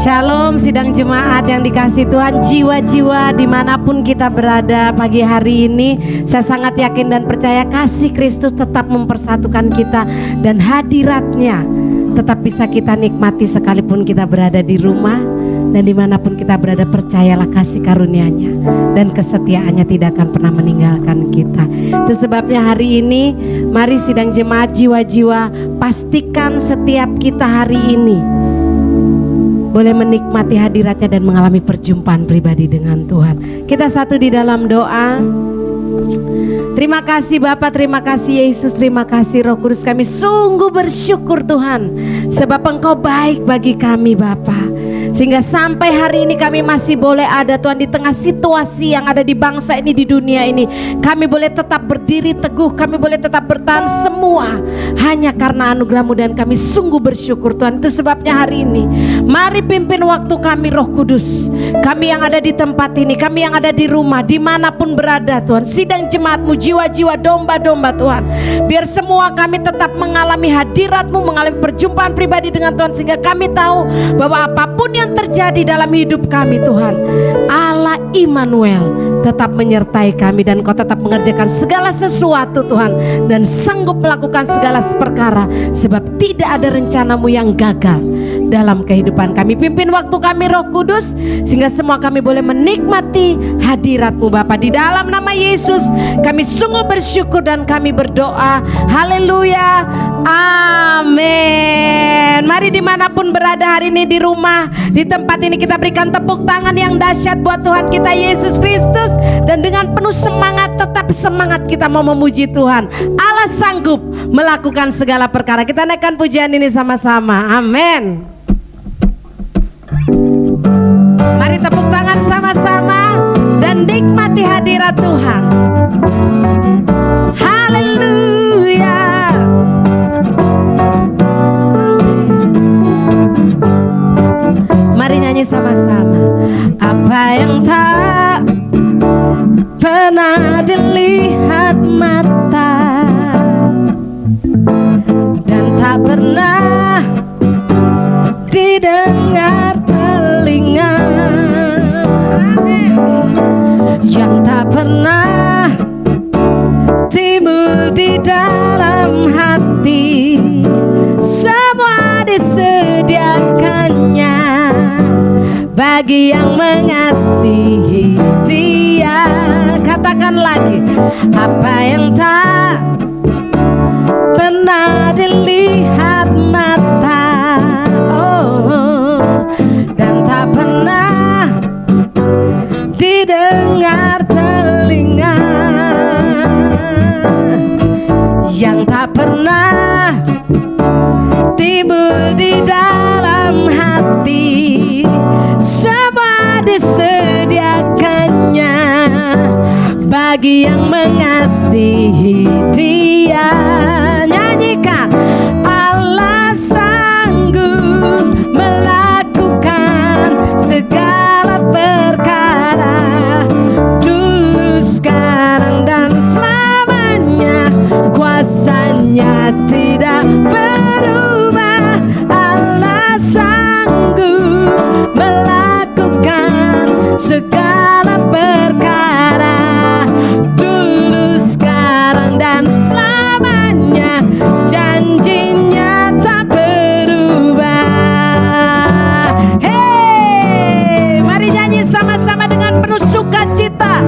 Shalom sidang jemaat yang dikasih Tuhan, jiwa-jiwa dimanapun kita berada pagi hari ini, saya sangat yakin dan percaya kasih Kristus tetap mempersatukan kita dan hadiratnya tetap bisa kita nikmati sekalipun kita berada di rumah dan dimanapun kita berada. Percayalah kasih karunia-Nya dan kesetiaannya tidak akan pernah meninggalkan kita. Itu sebabnya hari ini mari sidang jemaat jiwa-jiwa, pastikan setiap kita hari ini boleh menikmati hadiratnya dan mengalami perjumpaan pribadi dengan Tuhan. Kita satu di dalam doa. Terima kasih Bapa, terima kasih Yesus, terima kasih Roh Kudus. Kami sungguh bersyukur Tuhan, sebab Engkau baik bagi kami Bapa. Sehingga sampai hari ini kami masih boleh ada Tuhan di tengah situasi yang ada di bangsa ini, di dunia ini. Kami boleh tetap berdiri teguh, kami boleh tetap bertahan, semua hanya karena anugerah-Mu dan kami sungguh bersyukur Tuhan. Itu sebabnya hari ini mari pimpin waktu kami Roh Kudus. Kami yang ada di tempat ini, kami yang ada di rumah, dimanapun berada Tuhan, sidang jemaat-Mu, jiwa-jiwa domba-domba Tuhan, biar semua kami tetap mengalami hadirat-Mu, mengalami perjumpaan pribadi dengan Tuhan. Sehingga kami tahu bahwa apapun yang terjadi dalam hidup kami Tuhan, Allah Immanuel tetap menyertai kami dan Kau tetap mengerjakan segala sesuatu Tuhan, dan sanggup melakukan segala perkara, sebab tidak ada rencana-Mu yang gagal dalam kehidupan kami. Pimpin waktu kami Roh Kudus, sehingga semua kami boleh menikmati hadirat-Mu Bapa. Di dalam nama Yesus kami sungguh bersyukur dan kami berdoa. Haleluya, amin. Mari dimanapun berada hari ini, di rumah, di tempat ini, kita berikan tepuk tangan yang dahsyat buat Tuhan kita Yesus Kristus. Dan dengan penuh semangat, tetap semangat kita mau memuji Tuhan. Allah sanggup melakukan segala perkara. Kita naikkan pujian ini sama-sama, amin. Mari tepuk tangan sama-sama dan nikmati hadirat Tuhan. Haleluya. Mari nyanyi sama-sama. Apa yang tak pernah dilihat mata dan tak pernah didengar telinga, yang tak pernah timbul di dalam hati, semua disediakannya bagi yang mengasihi Dia. Katakan lagi, apa yang tak pernah dilihat mata, dan tak pernah didengar telinga, yang tak pernah timbul di dalam hati, semua disediakannya bagi yang mengasihi Dia. Nyanyikan, Allah sanggup melakukan segala perkara, dulu, sekarang, dan selamanya. Kuasanya tidak berubah. Allah sanggup melakukan segala perkara, dulu, sekarang, dan selamanya. Janjinya tak berubah. Hey, mari nyanyi sama-sama dengan penuh sukacita.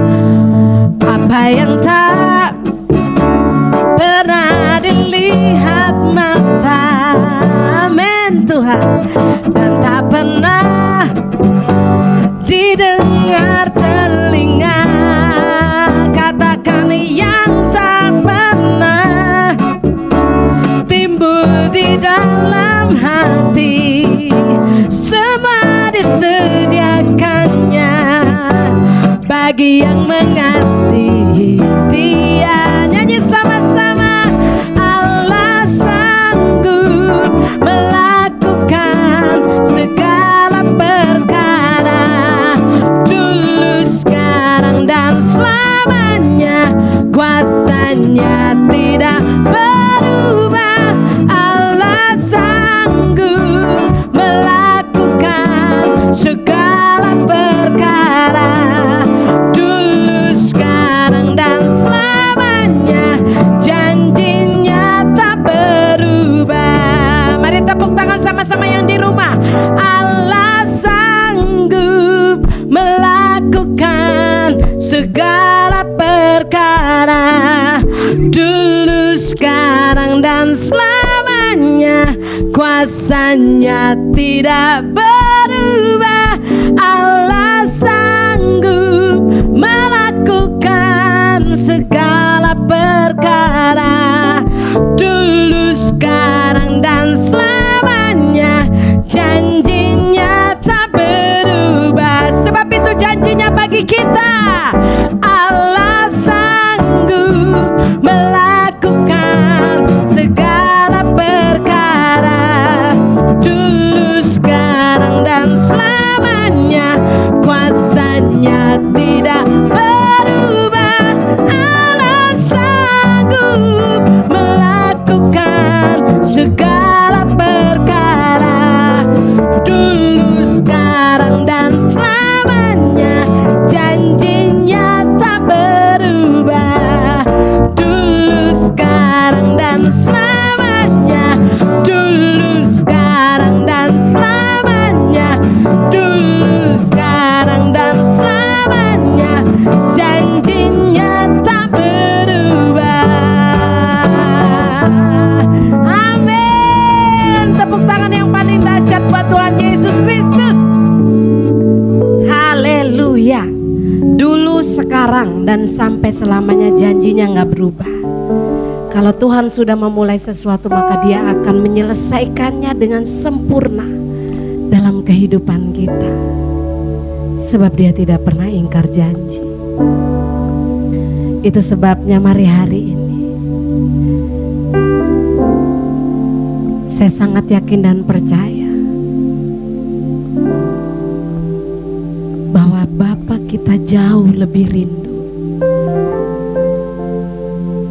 Apa yang tak pernah dilihat mata, amin Tuhan, dan tak pernah didengar telinga. Katakan, yang tak pernah timbul di dalam hati, semua disediakannya bagi yang mengasihi Dia. Nyanyi sama-sama. Allah sanggup melakukan segala perkara, dulu, sekarang, dan selamanya. Kuasanya tidak berubah. Allah sanggup melakukan bersama-sama yang di rumah. Allah sanggup melakukan segala perkara, dulu, sekarang, dan selamanya. Kuasanya tidak berubah. Allah sanggup melakukan segala perkara, dulu, sekarang, dan selamanya. Janjinya tak berubah. Sebab itu janjinya bagi kita. Allah sanggup melakukan segala perkara, dulu, sekarang, dan selamanya. Kuasanya tidak berubah. Allah sanggup melakukan segala perkara, dulu, sekarang, dan selamanya. Janjinya tak berubah, dulu, sekarang, dan selamanya. Dulu, sekarang, dan selamanya. Dulu, sekarang, dan selamanya. Janjinya tak berubah. Amin. Tepuk tangan yang paling dahsyat buat Tuhan Yesus Kristus. Haleluya. Dulu, sekarang, dan sampai selamanya, janjinya gak berubah. Kalau Tuhan sudah memulai sesuatu, maka Dia akan menyelesaikannya dengan sempurna dalam kehidupan kita. Sebab Dia tidak pernah ingkar janji. Itu sebabnya mari hari ini saya sangat yakin dan percaya bahwa Bapa kita jauh lebih rindu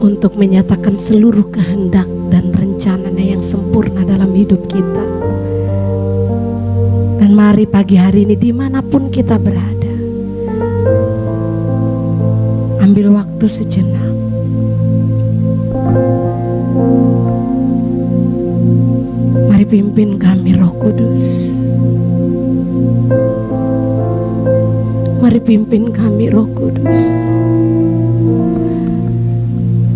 untuk menyatakan seluruh kehendak dan rencananya yang sempurna dalam hidup kita. Dan mari pagi hari ini dimanapun kita berada, ambil waktu sejenak. Mari pimpin kami Roh Kudus. Mari pimpin kami Roh Kudus.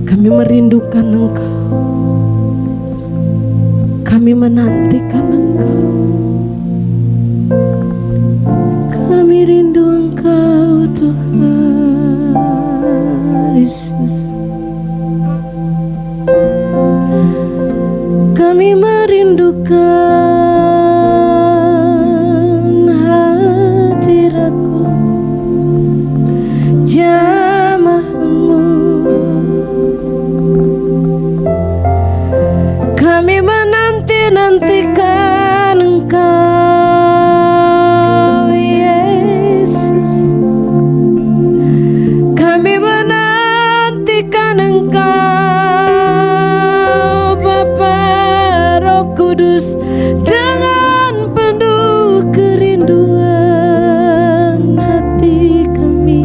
Kami merindukan Engkau. Kami menantikan Engkau. Kami rindu Engkau Tuhan Yesus. Kami merindukan hadirat-Mu, jamah-Mu. Kami menanti-nantikan Engkau Yesus. Kami menantikan Engkau Bapa Roh Kudus dengan penuh kerinduan hati. Kami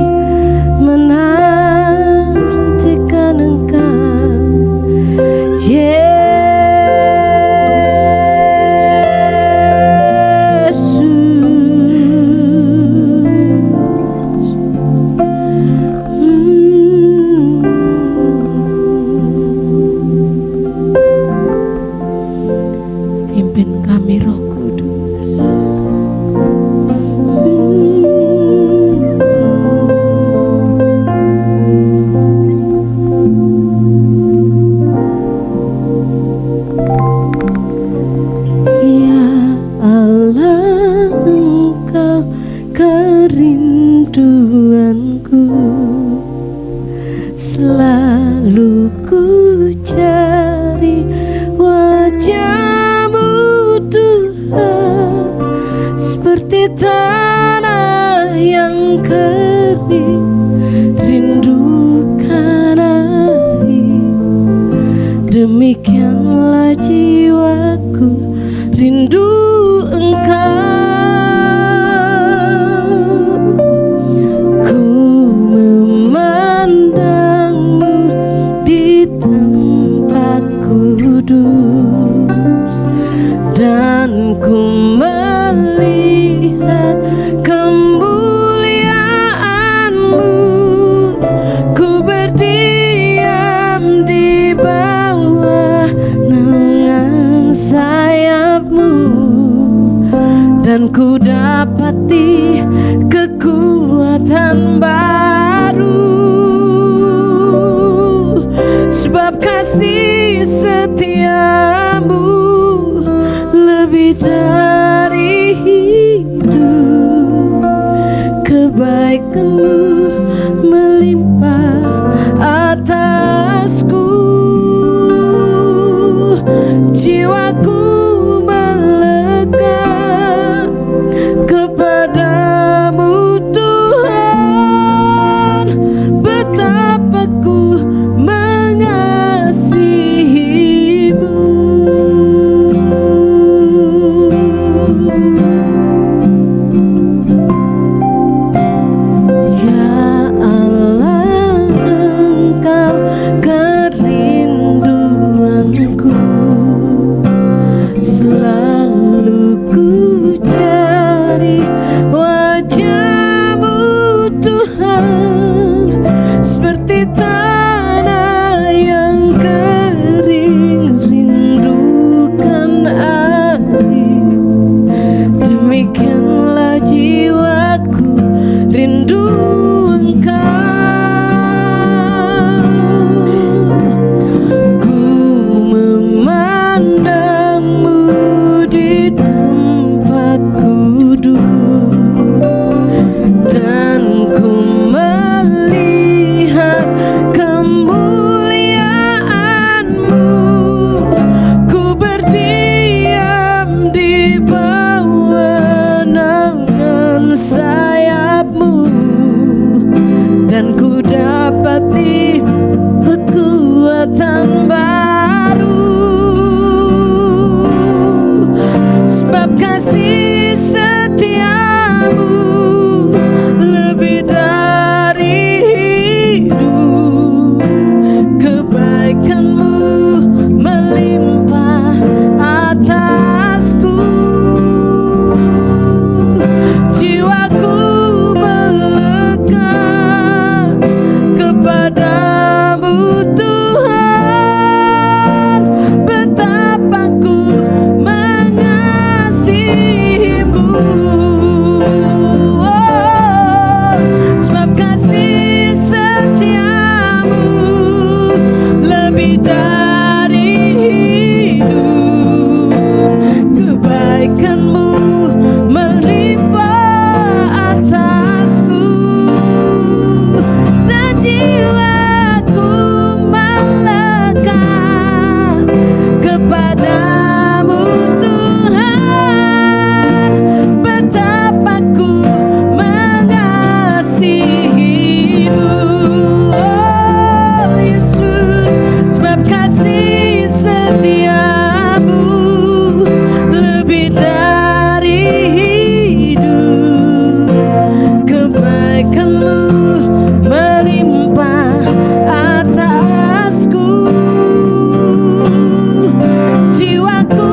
menantikan Engkau Yesus. Pimpin kami Roh Kudus. Ya Allah, Engkau kerinduanku, selalu ku cari wajah-Mu Tuhan, seperti tanah yang kering rindukan air. Demikianlah jiwaku rindu Engkau. Ku memandang-Mu di tempat kudus dan dan ku dapati kekuatan baru, sebab kasih setiamu lebih dari hidup. Kebaikanmu melimpah atasku, jiwaku melekat kepadamu Tuhan. Betapa ku mengasihimu. Ya Allah, Engkau kerinduanku, selalu ku cari wajah-Mu Tuhan, seperti tanah yang kering rindukan air. Demikianlah jiwaku rindu Engkau. Ku memandangmu di tempat kudus, dan ku melihat kemuliaan-Mu. Ku berdiam di bawah naungan sayap-Mu, dan ku dapati kekuatan baru, sebab kasih setiamu lebih dari hidup. Kebaikanmu melimpah atasku, jiwaku melekat kepadamu Tuhan. Betapa ku mengasihimu. Oh, sebab kasih setiamu lebih dari hidup. Kebaikanmu melimpah atasku, dan jiwaku melekat kepadamu Tuhan. Betapa ku mengasihimu. Oh Yesus, sebab kasih setiamu lebih dari hidup. Kebaikanmu melimpah atasku, jiwaku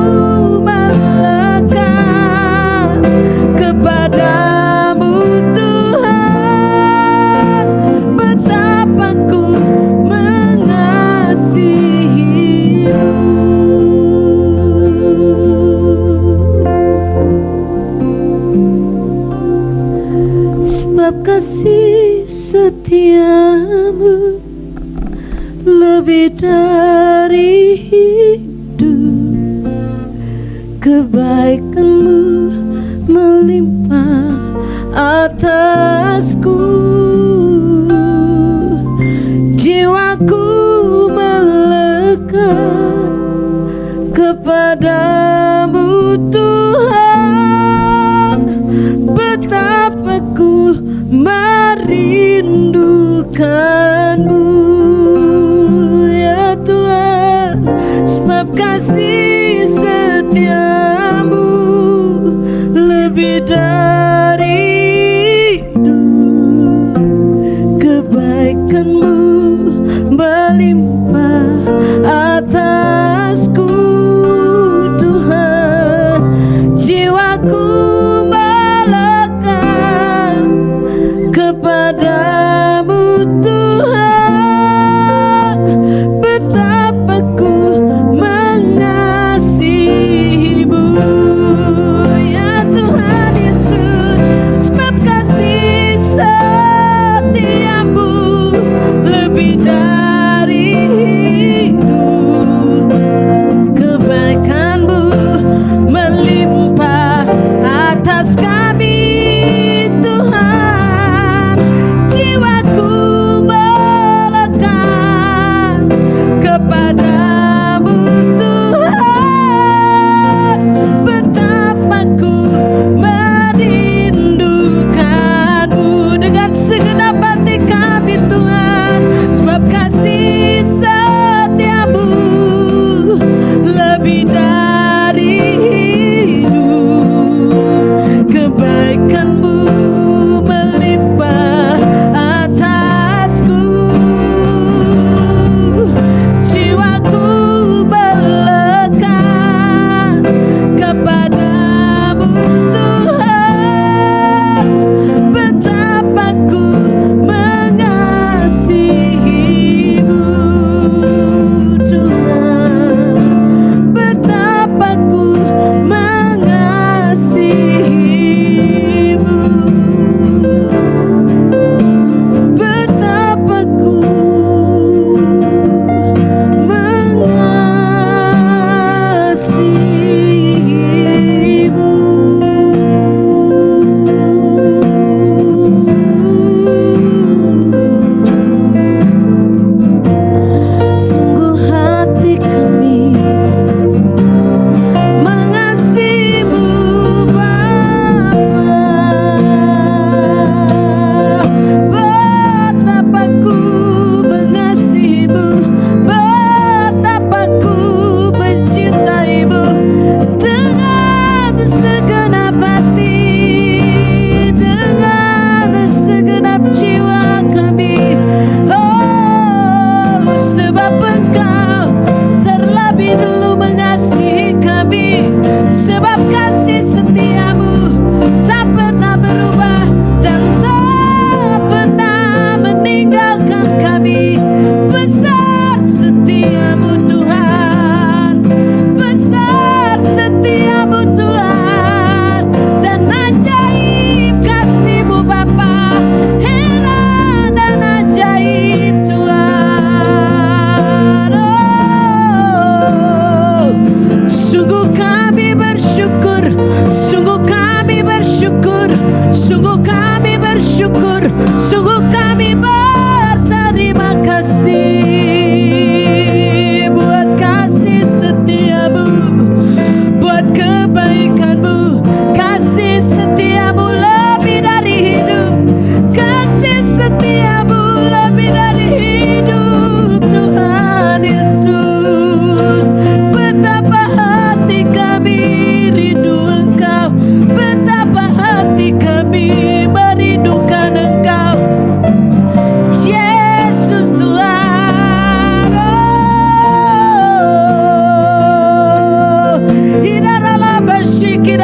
melekat kepadamu Tuhan. Betapa ku mengasihimu. Sebab kasih setiamu lebih dari hidup. Kebaikanmu melimpah atasku, jiwaku melekat kepadamu Tuhan. Betapa ku merindukanmu ya Tuhan, sebab kasih setiamu lebih dari hidup. Kebaikanmu melimpah atasku Tuhan, jiwaku melekat kepadamu Tuhan. Betapa ku mengasihimu ya Tuhan.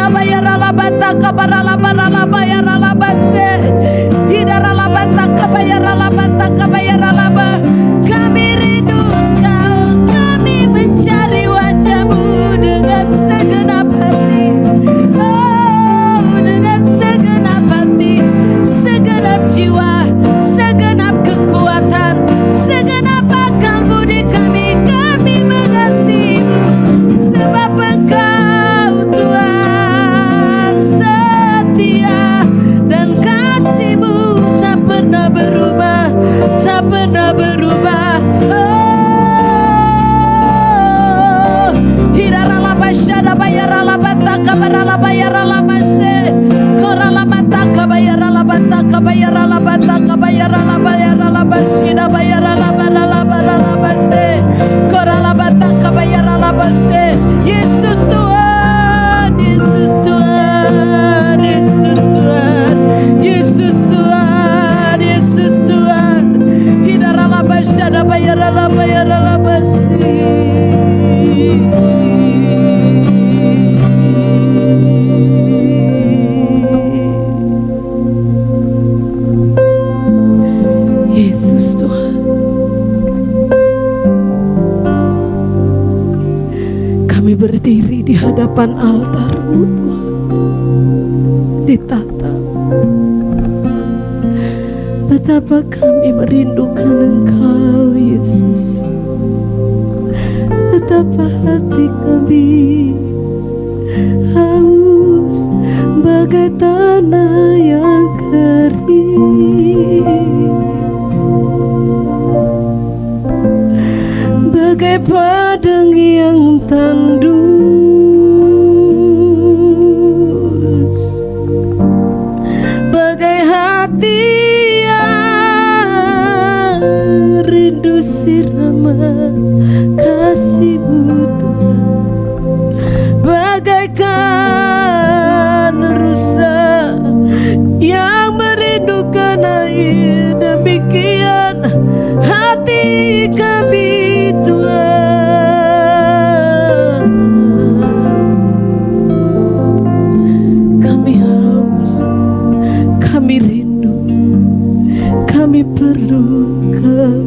bayara labata kabara labara labayara labase. Hidara labata kabayara labata kabayara laba. Kami rindu Engkau, kami mencari wajah-Mu dengan segenap hati. Oh, dengan segenap hati, segenap jiwa, segenap kekuatan, segenap akal budi kami. Kami mengasihi-Mu sebab Engkau Tuhan setia dan kasih-Mu tak pernah berubah, tak pernah berubah. Oh, hirara labashada bayara labata kabara labayara labase. Kora labata kabayara labata kabayara labata kabayara labayara labashida bayara labara labara labase. Kora labata kabayara labase. Yesus Tuhan, Yesus Tuhan, Yesus Tuhan, Yesus Tuhan, Yesus Tuhan. Hidara labashada bayara labayara labasi. Yesus Tuhan, kami berdiri di hadapan altar-Mu Tuhan, ditatap. Betapa kami merindukan Engkau Yesus. Betapa hati kami haus bagai tanah yang kering, bagai padang yang tandus, bagai hati yang rindu siraman kasih-Mu Tuhan, bagaikan rusa yang merindukan air. Demikian hati kami Tuhan, kami haus, kami rindu, kami perlu Kau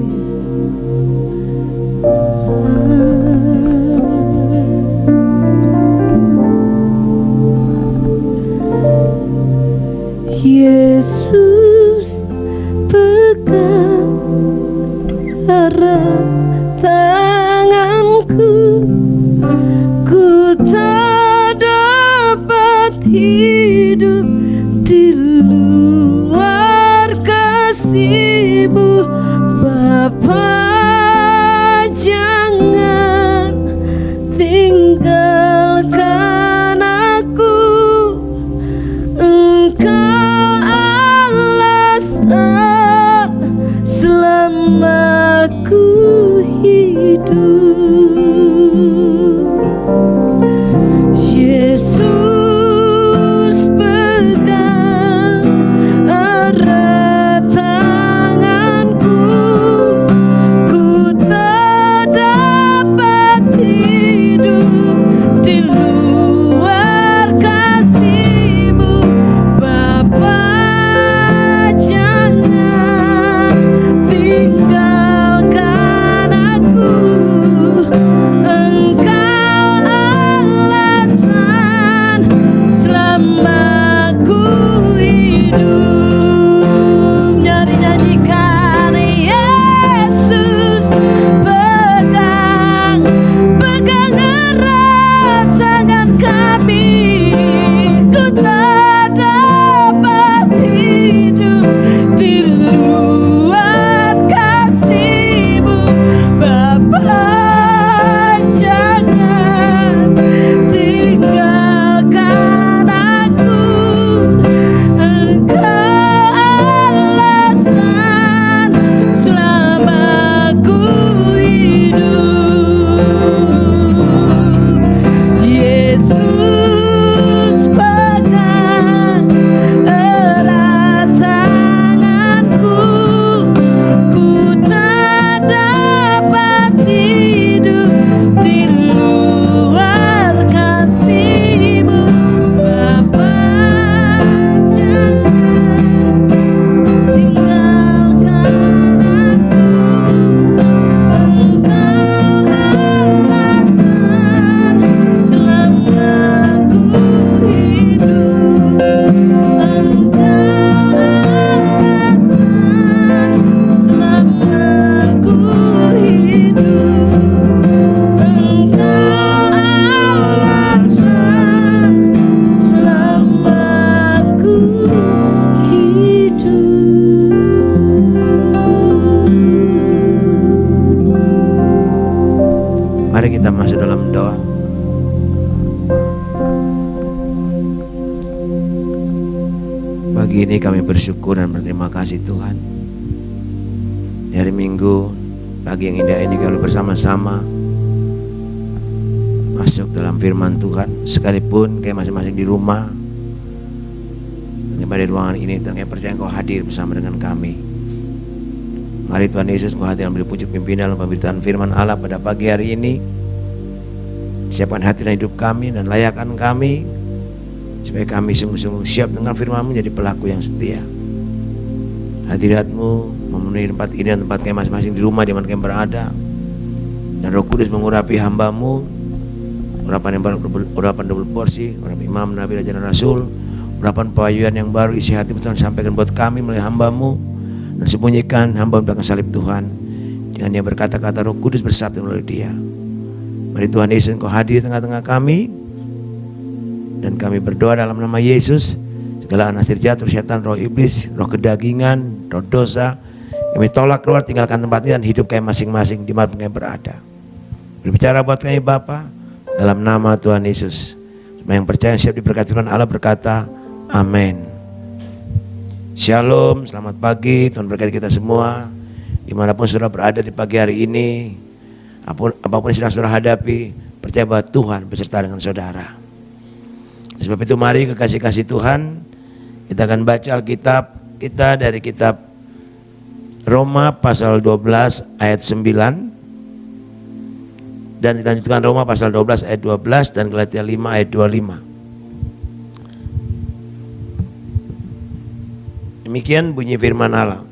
Yesus. Pegang erat tanganku, ku tak dapat hidup di luar kasih-Mu Bapa. Jangan tinggalkan aku, Engkau alasan selama ku hidup. Yesus pegang erat tanganku, pagi ini kami bersyukur dan berterima kasih Tuhan. Di hari Minggu, pagi yang indah ini kami bersama-sama masuk dalam firman Tuhan. Sekalipun kayak masing-masing di rumah, di ruangan ini, Tuhan, kami percaya Engkau hadir bersama dengan kami. Mari Tuhan Yesus, Engkau hadir dalam pucuk pimpinan dalam pemberitaan firman Allah pada pagi hari ini. Siapkan hati dan hidup kami dan layakkan kami supaya kami sungguh-sungguh siap dengan firman-Mu, menjadi pelaku yang setia. Hadirat-Mu memenuhi tempat ini dan tempat kami masing-masing di rumah di mana kami berada. Dan Roh Kudus mengurapi hamba-Mu, urapan yang baru, urapan double porsi, urapan imam, nabi, raja dan rasul, urapan pawayuan yang baru, isi hati Tuhan sampaikan buat kami melalui hamba-Mu, dan sembunyikan hamba belakang salib Tuhan. Jangan dia berkata-kata, Roh Kudus bersabda melalui dia. Mari Tuhan Yesus, Engkau hadir di tengah-tengah kami. Dan kami berdoa dalam nama Yesus, segala anasir jahat, setan, roh iblis, roh kedagingan, roh dosa, kami tolak keluar, tinggalkan tempat ini dan hidup kami masing-masing di mana kami berada. Berbicara buat kami Bapa, dalam nama Tuhan Yesus. Semua yang percaya siap diberkati Tuhan Allah berkata, amin. Shalom, selamat pagi, Tuhan berkati kita semua. Dimanapun saudara berada di pagi hari ini, apapun yang sedang saudara hadapi, percaya bahwa Tuhan beserta dengan saudara. Sebab itu mari kekasih-kasih Tuhan, kita akan baca Alkitab kita dari kitab Roma pasal 12 ayat 9 dan dilanjutkan Roma pasal 12 ayat 12 dan Galatia 5 ayat 25. Demikian bunyi firman Allah.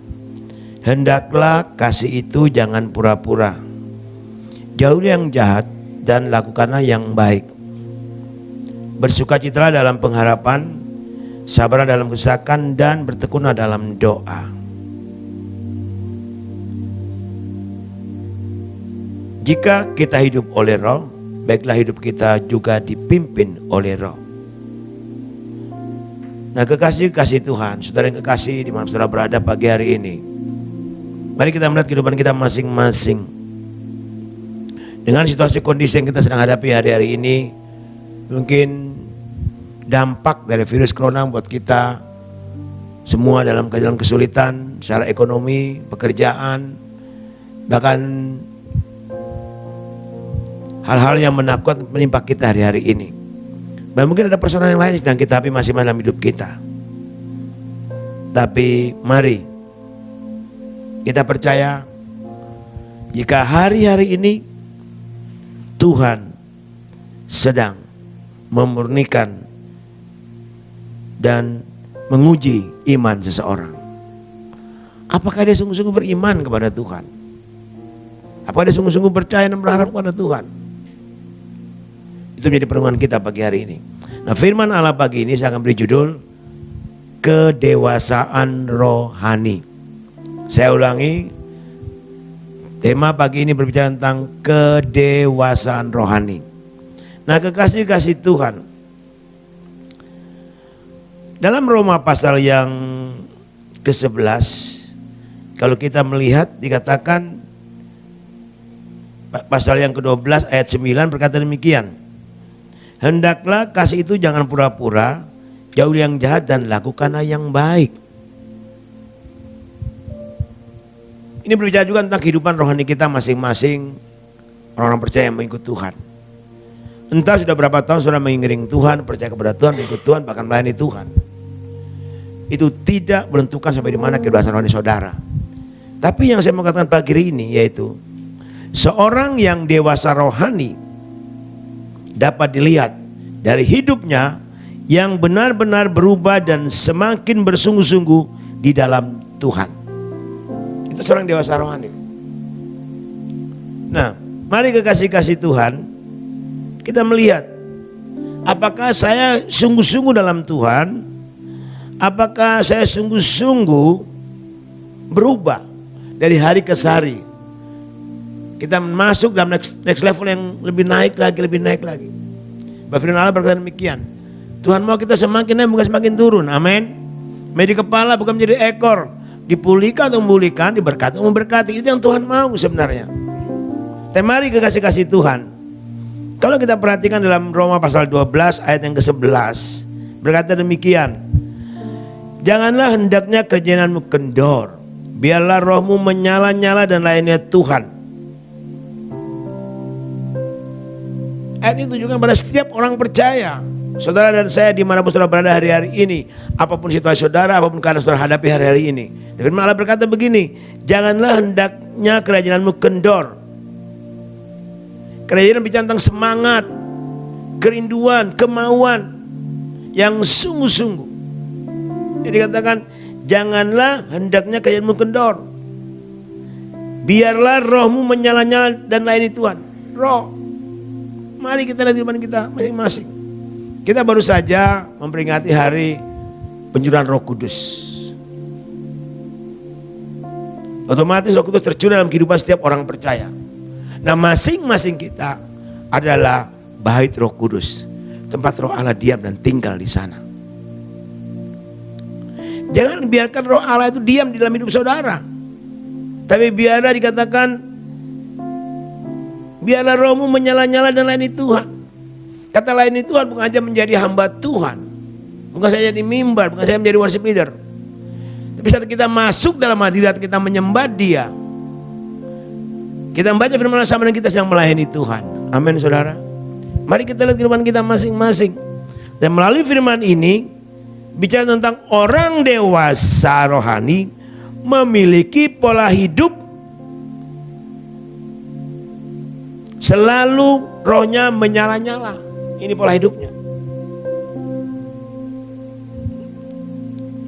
Hendaklah kasih itu jangan pura-pura. Jauhi yang jahat dan lakukanlah yang baik. Bersukacitalah dalam pengharapan, sabarlah dalam kesakan, dan bertekunlah dalam doa. Jika kita hidup oleh Roh, baiklah hidup kita juga dipimpin oleh Roh. Nah, kekasih-kekasih Tuhan, saudara yang kekasih di mana saudara berada pagi hari ini, mari kita melihat kehidupan kita masing-masing. Dengan situasi kondisi yang kita sedang hadapi hari-hari ini, mungkin dampak dari virus corona buat kita semua dalam kesulitan secara ekonomi, pekerjaan, bahkan hal-hal yang menakutkan menimpa kita hari-hari ini. Dan mungkin ada persoalan yang lain yang sedang kita hadapi masing-masing dalam hidup kita. Tapi mari kita percaya jika hari-hari ini Tuhan sedang memurnikan dan menguji iman seseorang. Apakah dia sungguh-sungguh beriman kepada Tuhan? Apakah dia sungguh-sungguh percaya dan berharap kepada Tuhan? Itu menjadi perenungan kita pagi hari ini. Nah, firman Allah pagi ini saya akan beri judul kedewasaan rohani. Saya ulangi, tema pagi ini berbicara tentang kedewasaan rohani. Nah, kekasih-kasih Tuhan, dalam Roma pasal yang ke-11, kalau kita melihat dikatakan pasal yang ke-12 ayat 9 berkata demikian. Hendaklah kasih itu jangan pura-pura, jauhi yang jahat dan lakukanlah yang baik. Ini berbicara juga tentang kehidupan rohani kita masing-masing, orang-orang percaya yang mengikut Tuhan. Entah sudah berapa tahun saudara mengiring Tuhan, percaya kepada Tuhan, mengikut Tuhan, bahkan melayani Tuhan. Itu tidak menentukan sampai di mana kedewasaan rohani saudara. Tapi yang saya mau katakan pagi ini yaitu seorang yang dewasa rohani dapat dilihat dari hidupnya yang benar-benar berubah dan semakin bersungguh-sungguh di dalam Tuhan. Itu seorang dewasa rohani. Nah, mari kekasih-kasih Tuhan, kita melihat apakah saya sungguh-sungguh dalam Tuhan, apakah saya sungguh-sungguh berubah dari hari ke hari. Kita masuk dalam next level yang lebih naik lagi. Firman Allah berkata demikian. Tuhan mau kita semakin naik bukan semakin turun. Amin. Menjadi kepala bukan menjadi ekor. Dipulihkan atau memulihkan, diberkati atau memberkati. Itu yang Tuhan mau sebenarnya. Tapi mari kekasih-kasih Tuhan, kalau kita perhatikan dalam Roma pasal 12 ayat yang ke-11 berkata demikian. Janganlah hendaknya kerjaanmu kendor, biarlah rohmu menyala-nyala dan layani Tuhan. Ayat ini tunjukkan pada setiap orang percaya, saudara dan saya dimanapun saudara berada hari-hari ini, apapun situasi saudara, apapun keadaan saudara hadapi hari-hari ini. Tapi Allah berkata begini, janganlah hendaknya kerajaanmu kendor. Kerajaan bicara tentang semangat, kerinduan, kemauan yang sungguh-sungguh. Jadi katakan, janganlah hendaknya kerajaanmu kendor, biarlah rohmu menyala-nyala dan layani Tuhan. Roh, mari kita lihat kehidupan kita masing-masing. Kita baru saja memperingati hari pencurahan Roh Kudus. Otomatis Roh Kudus tercurah dalam kehidupan setiap orang percaya. Nah, masing-masing kita adalah bait Roh Kudus, tempat Roh Allah diam dan tinggal di sana. Jangan biarkan Roh Allah itu diam di dalam hidup saudara, tapi biarlah dikatakan, biarlah rohmu menyala-nyala dan layani Tuhan. Kata layani Tuhan bukan saja menjadi hamba Tuhan, bukan saja di mimbar, bukan saja menjadi worship leader, tapi saat kita masuk dalam hadirat, kita menyembah Dia, kita membaca firman Allah sama dengan kita sedang melayani Tuhan. Amin, saudara. Mari kita lihat kehidupan kita masing-masing. Dan melalui firman ini bicara tentang orang dewasa rohani memiliki pola hidup selalu rohnya menyala-nyala. Ini pola hidupnya.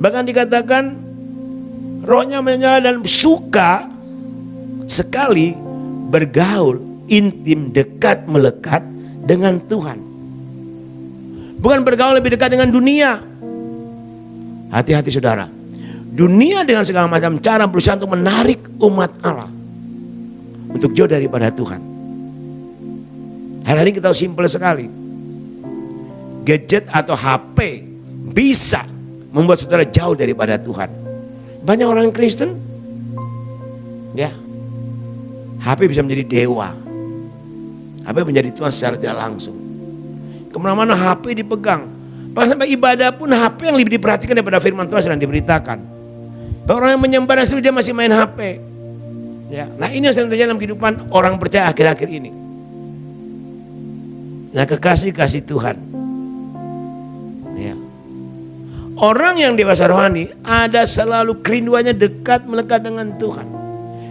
Bahkan dikatakan rohnya menyala dan suka sekali bergaul intim, dekat, melekat dengan Tuhan. Bukan bergaul lebih dekat dengan dunia. Hati-hati saudara. Dunia dengan segala macam cara berusaha untuk menarik umat Allah untuk jauh daripada Tuhan. Hari ini kita simpel sekali. Gadget atau HP bisa membuat saudara jauh daripada Tuhan. Banyak orang Kristen, ya, HP bisa menjadi dewa. HP menjadi Tuhan secara tidak langsung. Kemana-mana HP dipegang. Bahkan sampai ibadah pun HP yang lebih diperhatikan daripada firman Tuhan sedang diberitakan. Orang yang menyembah asli dia masih main HP. Ya, nah ini yang sedang terjadi dalam kehidupan orang percaya akhir-akhir ini. Nah, kekasih-kasih Tuhan. Ya. Orang yang dewasa rohani ada selalu kerinduannya dekat melekat dengan Tuhan.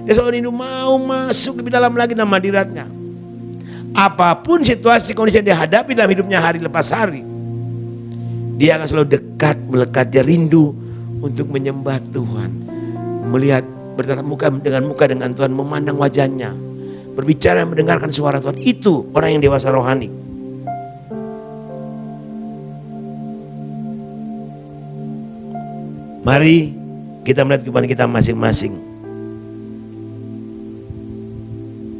Dia selalu rindu mau masuk lebih dalam lagi dalam hadiratnya. Apapun situasi kondisi yang dihadapi dalam hidupnya hari lepas hari, dia akan selalu dekat melekat. Dia rindu untuk menyembah Tuhan, melihat, bertatap muka dengan Tuhan, memandang wajahnya, berbicara, mendengarkan suara Tuhan. Itu orang yang dewasa rohani. Mari kita melihat kehidupan kita masing-masing.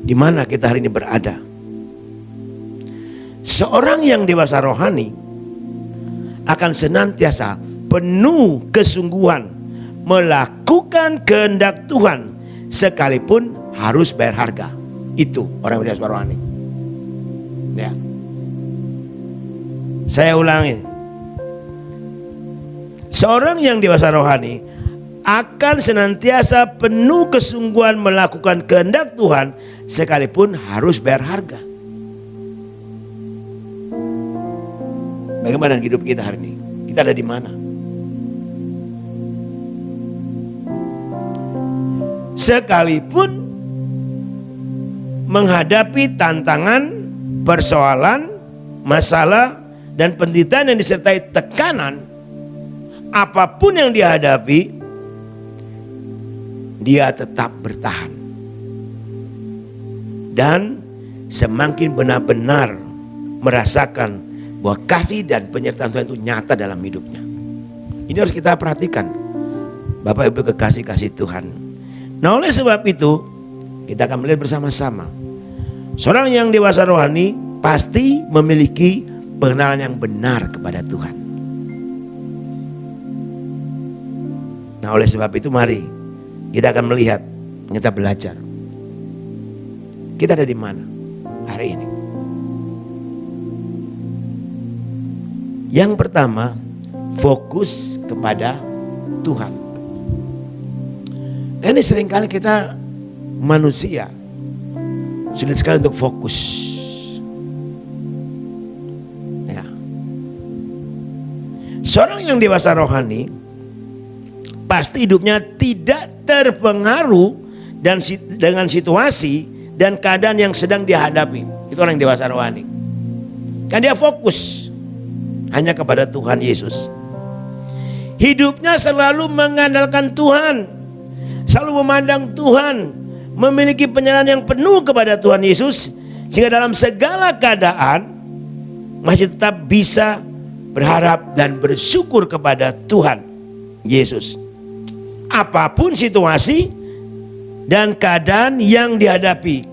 Di mana kita hari ini berada? Seorang yang dewasa rohani akan senantiasa penuh kesungguhan melakukan kehendak Tuhan sekalipun harus bayar harga. Itu orang yang dewasa rohani. Ya. Saya ulangi. Seorang yang dewasa rohani akan senantiasa penuh kesungguhan melakukan kehendak Tuhan sekalipun harus bayar harga. Bagaimana hidup kita hari ini? Kita ada di mana? Sekalipun menghadapi tantangan, persoalan, masalah, dan penderitaan yang disertai tekanan, apapun yang dihadapi, dia tetap bertahan. Dan semakin benar-benar merasakan bahwa kasih dan penyertaan Tuhan itu nyata dalam hidupnya. Ini harus kita perhatikan, Bapak Ibu kekasih-kasih Tuhan. Nah, oleh sebab itu kita akan melihat bersama-sama, seorang yang dewasa rohani pasti memiliki pengenalan yang benar kepada Tuhan. Nah, oleh sebab itu mari kita akan melihat, kita belajar. Kita ada di mana hari ini? Yang pertama, fokus kepada Tuhan. Dan ini seringkali kita manusia sulit sekali untuk fokus. Ya. Seorang yang dewasa rohani pasti hidupnya tidak terpengaruh dengan situasi dan keadaan yang sedang dihadapi. Itu orang yang dewasa rohani. Kan dia fokus hanya kepada Tuhan Yesus. Hidupnya selalu mengandalkan Tuhan, selalu memandang Tuhan, memiliki penyerahan yang penuh kepada Tuhan Yesus, sehingga dalam segala keadaan masih tetap bisa berharap dan bersyukur kepada Tuhan Yesus. Apapun situasi dan keadaan yang dihadapi.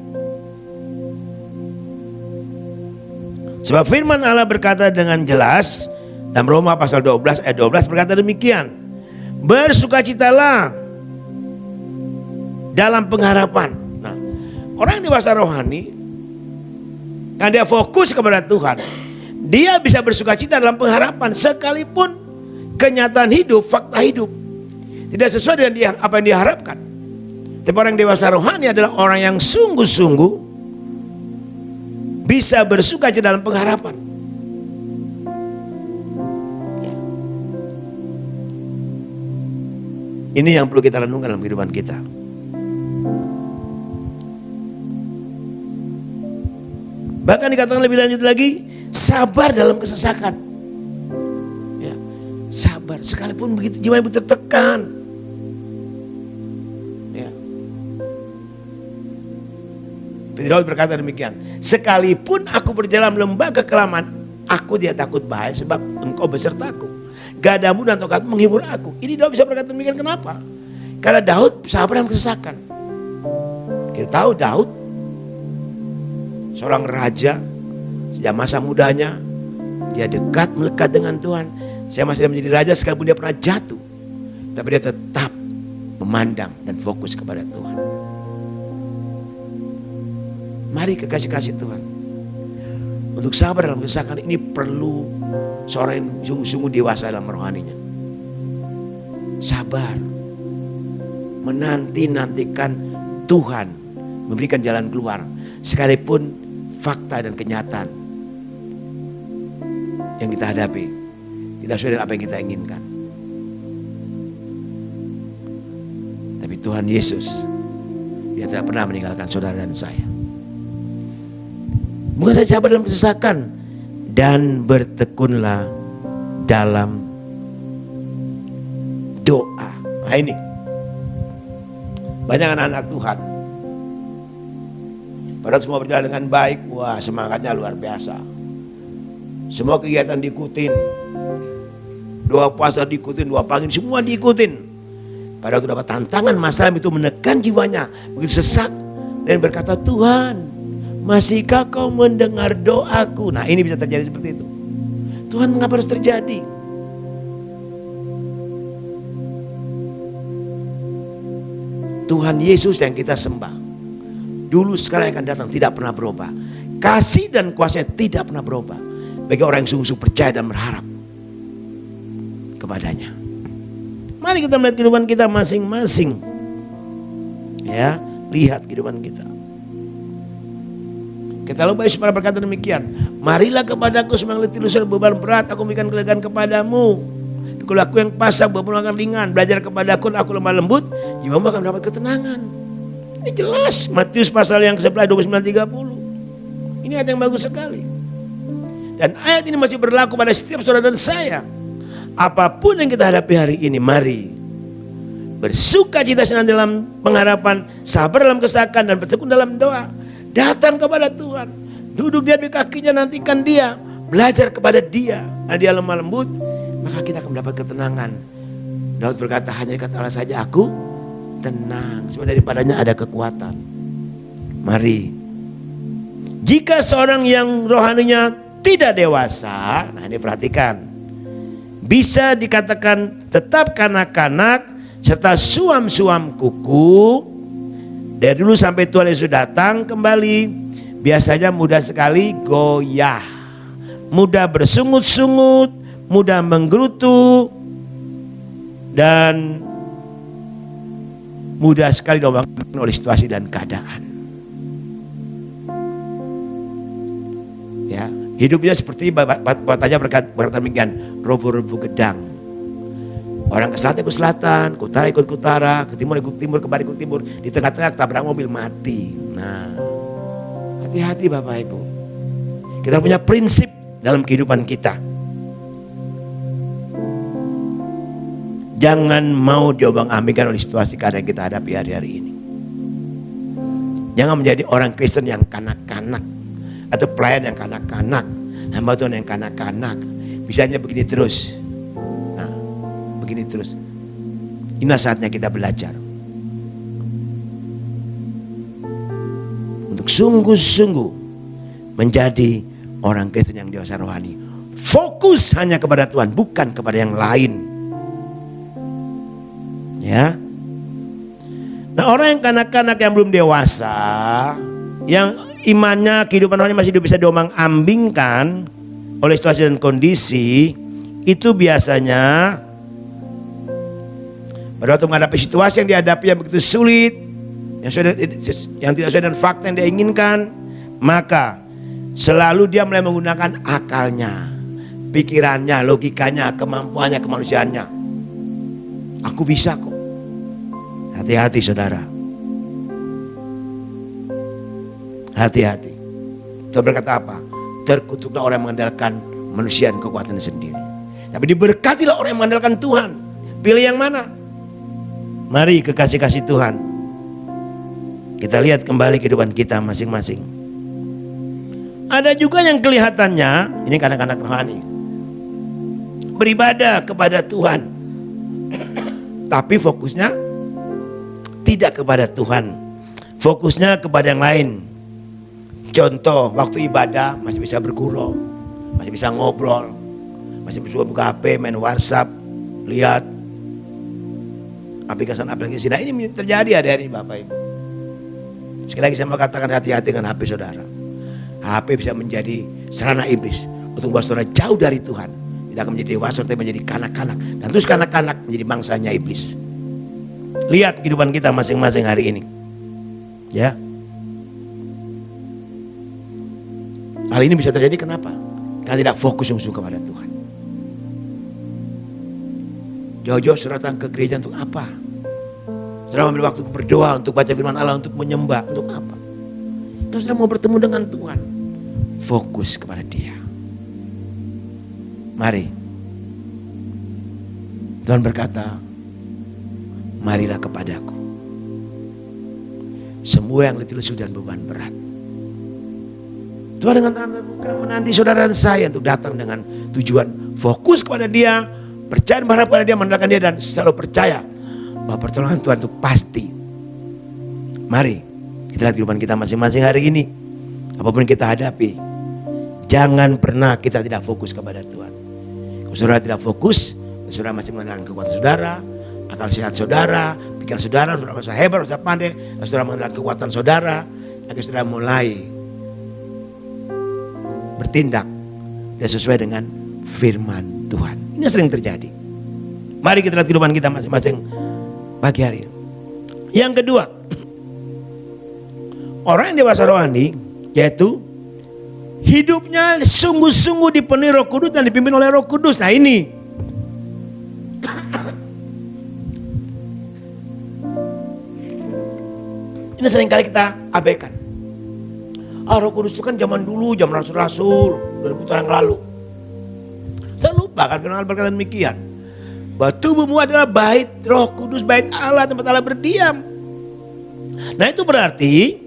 Sebab firman Allah berkata dengan jelas dalam Roma pasal 12 ayat 12 berkata demikian. Bersukacitalah dalam pengharapan. Nah, orang dewasa rohani kan dia fokus kepada Tuhan, dia bisa bersukacita dalam pengharapan sekalipun kenyataan hidup, fakta hidup tidak sesuai dengan apa yang diharapkan. Tapi orang dewasa rohani adalah orang yang sungguh-sungguh bisa bersukacita dalam pengharapan. Ya. Ini yang perlu kita renungkan dalam kehidupan kita. Bahkan dikatakan lebih lanjut lagi, sabar dalam kesesakan. Ya, sabar sekalipun begitu jiwa ibu tertekan. Ya. Daud berkata demikian, sekalipun aku berjalan lembah kekelaman, aku tidak takut bahaya sebab engkau besertaku. Gadamu dan tongkatmu menghibur aku. Ini Daud bisa berkata demikian, kenapa? Karena Daud sabar dalam kesesakan. Kita tahu Daud seorang raja, sejak masa mudanya dia melekat dengan Tuhan. Saya masih menjadi raja sekalipun dia pernah jatuh, tapi dia tetap memandang dan fokus kepada Tuhan. Mari kekasih-kasih Tuhan, untuk sabar dalam kesesakan ini perlu seorang yang sungguh-sungguh dewasa dalam rohaninya. Sabar, menanti-nantikan Tuhan memberikan jalan keluar, sekalipun fakta dan kenyataan yang kita hadapi tidak sesuai dengan apa yang kita inginkan. Tapi Tuhan Yesus, dia tidak pernah meninggalkan saudara dan saya. Bukan saja sabar dalam kesesakan, dan bertekunlah dalam doa. Nah ini banyak anak-anak Tuhan, padahal semua berjalan dengan baik, wah semangatnya luar biasa. Semua kegiatan diikutin, doa puasa diikutin, doa pagi semua diikutin. Padahal itu dapat tantangan, masalah itu menekan jiwanya, begitu sesak dan berkata, Tuhan, masihkah kau mendengar doaku? Nah ini bisa terjadi seperti itu. Tuhan, mengapa harus terjadi? Tuhan Yesus yang kita sembah, dulu sekarang yang akan datang, tidak pernah berubah. Kasih dan kuasanya tidak pernah berubah bagi orang yang sungguh-sungguh percaya dan berharap kepadanya. Mari kita melihat kehidupan kita masing-masing. Ya, lihat kehidupan kita. Kita lupa Yesus pernah berkata demikian, marilah kepadaku semua yang letih lesu beban berat, aku memberikan kelegaan kepadamu. Kalau aku yang pasang, beban akan ringan. Belajar kepadaku, aku lemah lembut, jiwamu akan mendapat ketenangan. Ini jelas, Matius pasal yang ke-11, 29-30. Ini ayat yang bagus sekali. Dan ayat ini masih berlaku pada setiap saudara dan saya. Apapun yang kita hadapi hari ini, mari bersukacita senang dalam pengharapan, sabar dalam kesesakan, dan bertekun dalam doa. Datang kepada Tuhan, duduk di kakinya, nantikan dia, belajar kepada dia. Karena dia lemah lembut, maka kita akan mendapat ketenangan. Daud berkata, hanya dekat Allah saja aku tenang, sebab daripadanya ada kekuatan. Mari, jika seorang yang rohaninya tidak dewasa, nah ini perhatikan, bisa dikatakan tetap kanak-kanak serta suam-suam kuku. Dari dulu sampai Tuhan Yesus datang kembali, biasanya mudah sekali goyah, mudah bersungut-sungut, mudah menggerutu, dan mudah sekali diobang-abingkan oleh situasi dan keadaan. Ya, hidupnya seperti Bapak berkata demikian, robo-robo gedang. Orang ke selatan ikut selatan, ke utara ikut ke utara, ke timur ikut timur, ke barat ikut timur. Di tengah-tengah tabrak mobil mati. Nah, hati-hati Bapak Ibu. Kita punya prinsip dalam kehidupan kita. Jangan mau diobang-ambingkan oleh situasi keadaan yang kita hadapi hari-hari ini. Jangan menjadi orang Kristen yang kanak-kanak, atau pelayan yang kanak-kanak, hamba Tuhan yang kanak-kanak. Bisanya begini terus. Nah, begini terus. Inilah saatnya kita belajar untuk sungguh-sungguh menjadi orang Kristen yang dewasa rohani. Fokus hanya kepada Tuhan, bukan kepada yang lain. Ya. Nah, orang yang kanak-kanak yang belum dewasa, yang imannya, kehidupan rohani masih bisa diomang-ambingkan oleh situasi dan kondisi, itu biasanya pada waktu menghadapi situasi yang dihadapi yang begitu sulit, yang tidak sesuai dengan fakta yang dia inginkan, maka selalu dia mulai menggunakan akalnya, pikirannya, logikanya, kemampuannya, kemanusiaannya. Aku bisa kok. Hati-hati saudara. Hati-hati. Tuhan berkata apa? Terkutuklah orang yang mengandalkan manusia dan kekuatannya sendiri. Tapi diberkatilah orang yang mengandalkan Tuhan. Pilih yang mana? Mari kekasih-kasih Tuhan. Kita lihat kembali kehidupan kita masing-masing. Ada juga yang kelihatannya, ini anak-anak rohani, beribadah kepada Tuhan, tapi fokusnya tidak kepada Tuhan, fokusnya kepada yang lain. Contoh, waktu ibadah masih bisa bergurau, masih bisa ngobrol, masih bisa buka HP, main WhatsApp, lihat aplikasi-aplikasi. Nah, ini terjadi hari-hari Bapak Ibu. Sekali lagi saya mau katakan, hati-hati dengan HP saudara. HP bisa menjadi sarana iblis untuk membuat saudara jauh dari Tuhan. Tidak akan menjadi dewasa, tapi menjadi kanak-kanak. Dan terus kanak-kanak menjadi bangsanya iblis. Lihat kehidupan kita masing-masing hari ini. Ya. Hal ini bisa terjadi kenapa? Karena tidak fokus sungguh kepada Tuhan. Jauh-jauh saudara datang ke gereja untuk apa? Saudara ambil waktu berdoa, untuk baca firman Allah, untuk menyembah, untuk apa? Kalau saudara mau bertemu dengan Tuhan, fokus kepada Dia. Mari. Tuhan berkata, marilah kepadaku, semua yang letih lesu dan beban berat. Tuhan dengan tangan terbuka menanti saudara dan saya untuk datang dengan tujuan fokus kepada Dia, percaya dan berharap pada Dia, mengandalkan Dia, dan selalu percaya bahwa pertolongan Tuhan itu pasti. Mari kita lihat kehidupan kita masing-masing hari ini. Apapun yang kita hadapi, jangan pernah kita tidak fokus kepada Tuhan. Kalau saudara tidak fokus, saudara masih mengandalkan kekuatan saudara, akal sehat saudara, pikiran saudara, saudara merasa hebat, merasa pandai, saudara mengandalkan kekuatan saudara, agar saudara mulai bertindak tidak sesuai dengan firman Tuhan. Ini sering terjadi. Mari kita lihat kehidupan kita masing-masing pagi hari ini. Yang kedua, orang yang dewasa rohani, yaitu hidupnya sungguh-sungguh dipenuhi Roh Kudus dan dipimpin oleh Roh Kudus. Nah, ini seringkali kita abaikan. Roh Kudus itu kan zaman dulu, zaman rasul-rasul 2000 tahun yang lalu. Saya lupa kan firman Allah berkata demikian, bahwa tubuhmu adalah bait Roh Kudus, bait Allah, tempat Allah berdiam. Nah, itu berarti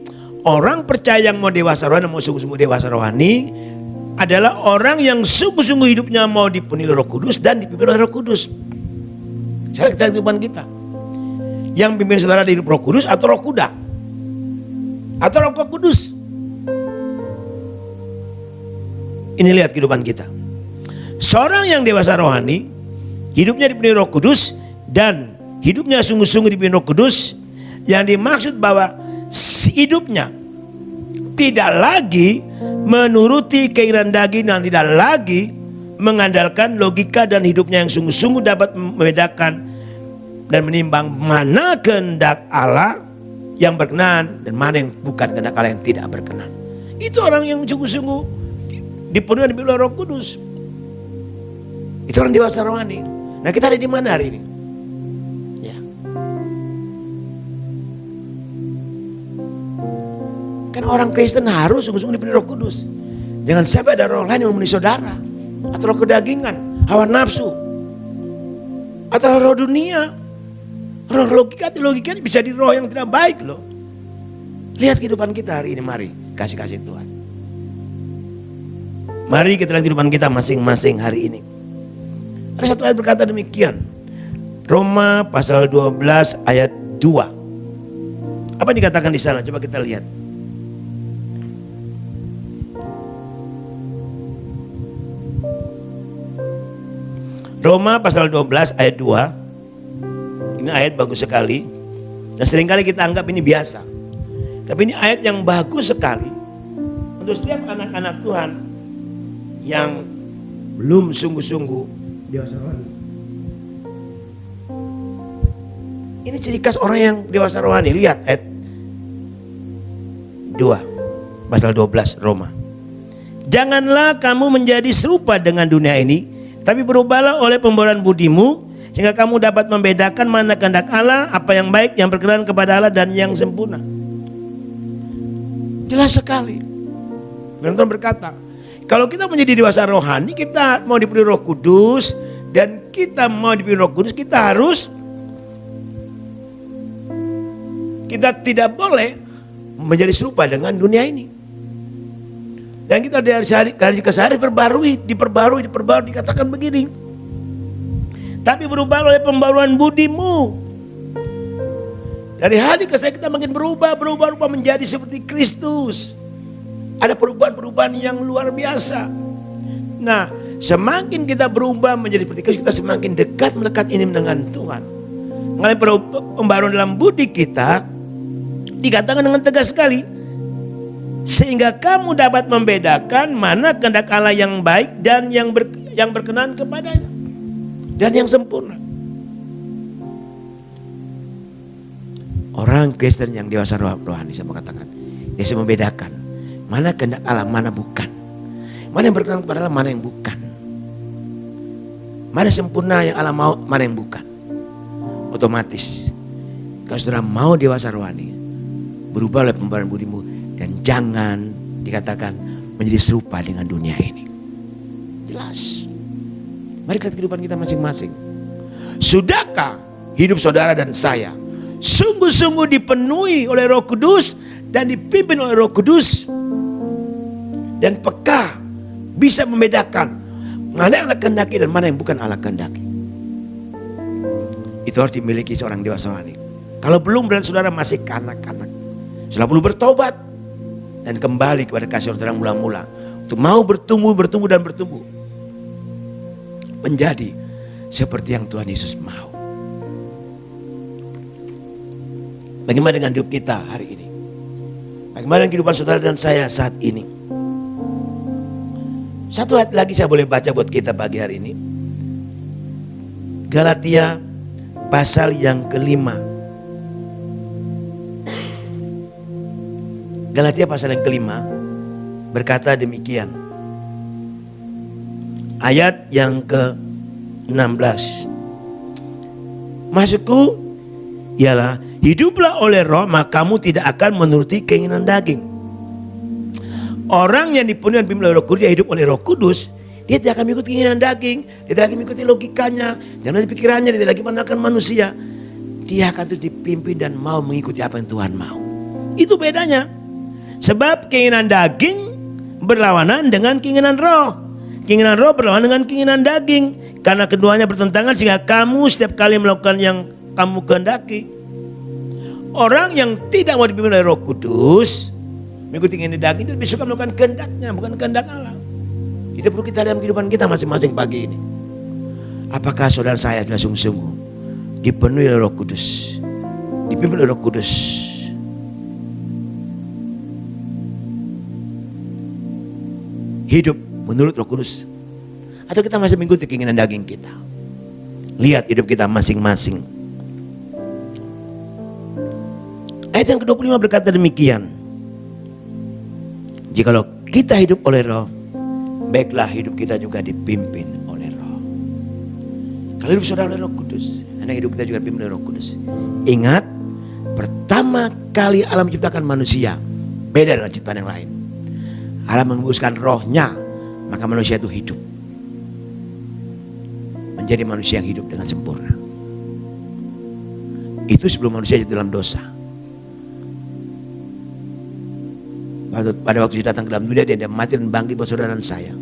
orang percaya yang mau dewasa rohani, mau sungguh-sungguh dewasa rohani, adalah orang yang sungguh-sungguh hidupnya mau dipenuhi Roh Kudus dan dipimpin oleh Roh Kudus. Saya kehidupan kita, yang pimpin saudara di hidup Roh Kudus atau Roh Kuda atau Roh Kudus. Ini lihat kehidupan kita. Seorang yang dewasa rohani, hidupnya dipenuhi Roh Kudus dan hidupnya sungguh-sungguh dipenuhi Roh Kudus, yang dimaksud bahwa hidupnya tidak lagi menuruti keinginan daging dan tidak lagi mengandalkan logika, dan hidupnya yang sungguh-sungguh dapat membedakan dan menimbang mana kehendak Allah yang berkenan dan mana yang bukan kehendak Allah yang tidak berkenan. Itu orang yang sungguh-sungguh dipenuhi oleh Roh Kudus. Itu orang dewasa rohani. Nah, kita ada di mana hari ini? Ya. Kan orang Kristen harus sungguh-sungguh dipenuhi Roh Kudus. Jangan sampai ada roh lain yang memenuhi saudara, atau roh kedagingan, hawa nafsu, atau roh dunia, roh logika. Logika bisa di roh yang tidak baik loh. Lihat kehidupan kita hari ini, mari kasih Tuhan. Mari kita lihat kehidupan kita masing-masing hari ini. Ada satu ayat berkata demikian. Roma pasal 12 ayat 2. Apa dikatakan di sana? Coba kita lihat. Roma pasal 12 ayat 2. Ini ayat bagus sekali. Dan seringkali kita anggap ini biasa. Tapi ini ayat yang bagus sekali untuk setiap anak-anak Tuhan yang belum sungguh-sungguh dewasa rohani. Ini ciri khas orang yang dewasa rohani. Lihat ayat 2 pasal 12 Roma. Janganlah kamu menjadi serupa dengan dunia ini, tapi berubahlah oleh pembaharuan budimu, sehingga kamu dapat membedakan mana kehendak Allah, apa yang baik, yang berkenan kepada Allah, dan yang sempurna. Jelas sekali. Firman berkata, kalau kita menjadi dewasa rohani, kita mau dipenuhi Roh Kudus, dan kita mau dipenuhi Roh Kudus, kita tidak boleh menjadi serupa dengan dunia ini. Dan kita dari hari ke hari diperbarui, dikatakan begini. Tapi berubah oleh pembaruan budimu. Dari hari ke hari kita makin berubah menjadi seperti Kristus. Ada perubahan-perubahan yang luar biasa. Nah, semakin kita berubah menjadi seperti Kristus, kita semakin dekat melekat ini dengan Tuhan. Mengenai pembaruan dalam budi kita, dikatakan dengan tegas sekali, sehingga kamu dapat membedakan mana kehendak Allah yang baik dan yang berkenan kepadanya, dan yang sempurna. Orang Kristen yang dewasa rohani, saya mau katakan, dia bisa membedakan mana kehendak Allah, mana bukan. Mana yang berkenan kepada Allah, mana yang bukan. Mana sempurna yang Allah mau, mana yang bukan. Otomatis, kalau saudara mau dewasa rohani, berubah oleh pembaruan budimu, dan jangan dikatakan menjadi serupa dengan dunia ini. Jelas. Mari lihat kehidupan kita masing-masing. Sudahkah hidup saudara dan saya sungguh-sungguh dipenuhi oleh Roh Kudus dan dipimpin oleh Roh Kudus, dan peka bisa membedakan mana yang Allah kehendaki dan mana yang bukan Allah kehendaki? Itu harus dimiliki seorang dewasa rohani. Kalau belum, berarti saudara masih kanak-kanak. Saudara perlu bertobat dan kembali kepada kasih saudara mula-mula, untuk mau bertumbuh menjadi seperti yang Tuhan Yesus mau. Bagaimana dengan hidup kita hari ini? Bagaimana dengan kehidupan saudara dan saya saat ini? Satu ayat lagi saya boleh baca buat kita pagi hari ini. Galatia pasal yang ke-5. Galatia pasal yang ke-5 berkata demikian. Ayat yang ke-16. Maksudku ialah, hiduplah oleh Roh, maka kamu tidak akan menuruti keinginan daging. Orang yang dipenuhi dan dipimpin oleh Roh Kudus, dia hidup oleh Roh Kudus, dia tidak akan mengikuti keinginan daging, dia tidak akan mengikuti logikanya, tidak lagi pikirannya, dia tidak lagi mengandalkan manusia. Dia akan terus dipimpin dan mau mengikuti apa yang Tuhan mau. Itu bedanya. Sebab keinginan daging berlawanan dengan keinginan roh. Keinginan roh berlawanan dengan keinginan daging. Karena keduanya bertentangan, sehingga kamu setiap kali melakukan yang kamu kehendaki. Orang yang tidak mau dipimpin oleh Roh Kudus, mengikuti keinginan daging, dia suka melakukan kehendaknya, bukan kehendak Allah. Itu perlu kita dalam kehidupan kita masing-masing pagi ini. Apakah saudara saya sudah sungguh-sungguh dipenuhi oleh Roh Kudus, dipimpin oleh Roh Kudus? Hidup menurut Roh Kudus, atau kita masih mengikuti keinginan daging kita? Lihat hidup kita masing-masing. Ayat yang ke-25 berkata demikian. Jikalau kita hidup oleh Roh, baiklah hidup kita juga dipimpin oleh Roh. Kalau hidup saudara oleh Roh Kudus, karena hidup kita juga dipimpin oleh Roh Kudus. Ingat, pertama kali Allah menciptakan manusia beda dengan ciptaan yang lain. Allah mengembuskan rohnya, maka manusia itu hidup, menjadi manusia yang hidup dengan sempurna. Itu sebelum manusia jatuh dalam dosa. Pada waktu dia datang ke dalam dunia, dia mati dan bangkit buat saudara dan saya.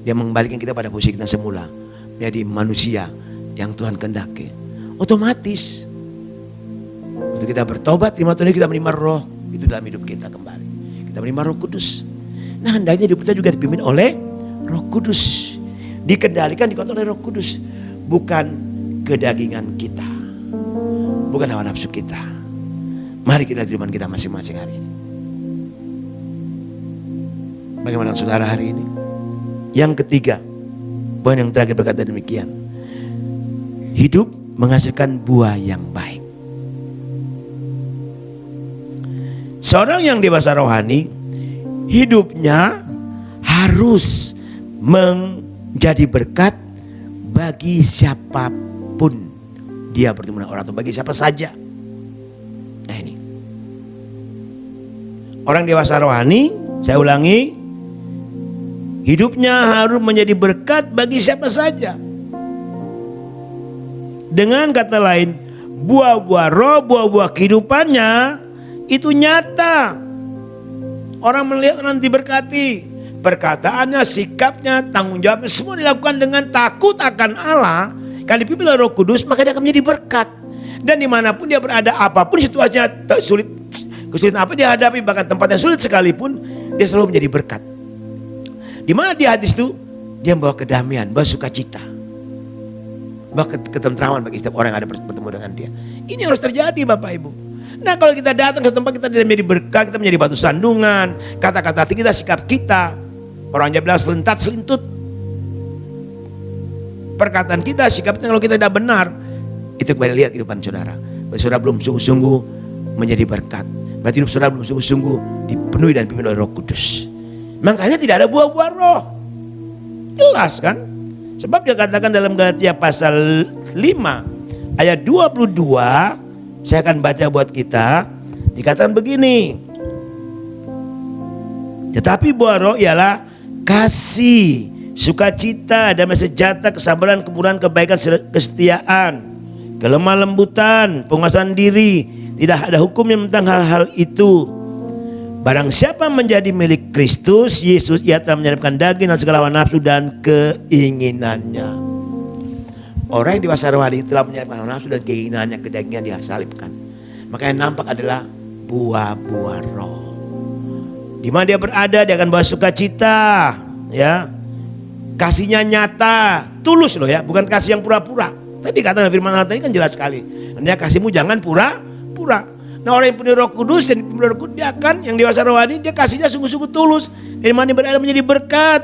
Dia mengembalikan kita pada posisi kita semula, menjadi manusia yang Tuhan kehendaki. Otomatis untuk kita bertobat, terima Tuhan, kita menerima roh itu dalam hidup kita kembali. Kita menerima Roh Kudus. Nah, hendaknya hidup kita juga dipimpin oleh Roh Kudus, dikendalikan, dikontrol oleh Roh Kudus, bukan kedagingan kita, bukan hawa nafsu kita. Mari kita lihat kehidupan kita masing-masing hari ini. Bagaimana saudara hari ini? Yang ketiga, poin yang terakhir berkata demikian. Hidup menghasilkan buah yang baik. Seorang yang dewasa rohani, hidupnya harus menjadi berkat bagi siapapun dia bertemu dengan orang, atau bagi siapa saja. Nah ini, orang dewasa rohani, saya ulangi, hidupnya harus menjadi berkat bagi siapa saja. Dengan kata lain, buah-buah roh, buah-buah kehidupannya itu nyata. Orang melihat, orang diberkati. Perkataannya, sikapnya, tanggung jawabnya, semua dilakukan dengan takut akan Allah. Kalau dipimpin oleh Roh Kudus, maka dia akan menjadi berkat. Dan dimanapun dia berada, apapun situasinya sulit, kesulitan apa dia hadapi, bahkan tempat yang sulit sekalipun, dia selalu menjadi berkat. Di mana di hadis itu, dia membawa kedamaian, membawa sukacita, membawa ketentraman bagi setiap orang yang ada bertemu dengan dia. Ini harus terjadi, Bapak Ibu. Nah, kalau kita datang ke tempat, kita tidak menjadi berkat, kita menjadi batu sandungan, kata-kata kita, sikap kita, orang Jawa bilang selentat selintut. Perkataan kita, sikap kita, kalau kita tidak benar, itu kembali lihat kehidupan saudara. Berarti saudara belum sungguh-sungguh menjadi berkat. Berarti hidup saudara belum sungguh-sungguh dipenuhi dan dipimpin oleh Roh Kudus. Makanya tidak ada buah-buah roh. Jelas kan? Sebab dia katakan dalam Galatia pasal 5 ayat 22, saya akan baca buat kita. Dikatakan begini. Tetapi buah roh ialah kasih, sukacita, damai sejahtera, kesabaran, kemurahan, kebaikan, kesetiaan, kelemah lembutan, penguasaan diri. Tidak ada hukum yang tentang hal-hal itu. Barang siapa menjadi milik Kristus Yesus, ia telah menyalibkan daging dan segala hawa nafsu dan keinginannya. Orang yang dewasa rohani telah menyalibkan hawa nafsu dan keinginannya, kedagingan dia salibkan. Maka yang nampak adalah buah-buah roh. Di mana dia berada, dia akan bawa sukacita, ya. Kasihnya nyata, tulus loh ya, bukan kasih yang pura-pura. Tadi kata firman Allah tadi kan jelas sekali. Hendaknya kasihmu jangan pura-pura. Nah, orang yang punya Roh Kudus dan Roh Kudus, dia akan, yang dewasa rohani, dia kasihnya sungguh-sungguh tulus. Dari mana dia berada menjadi berkat.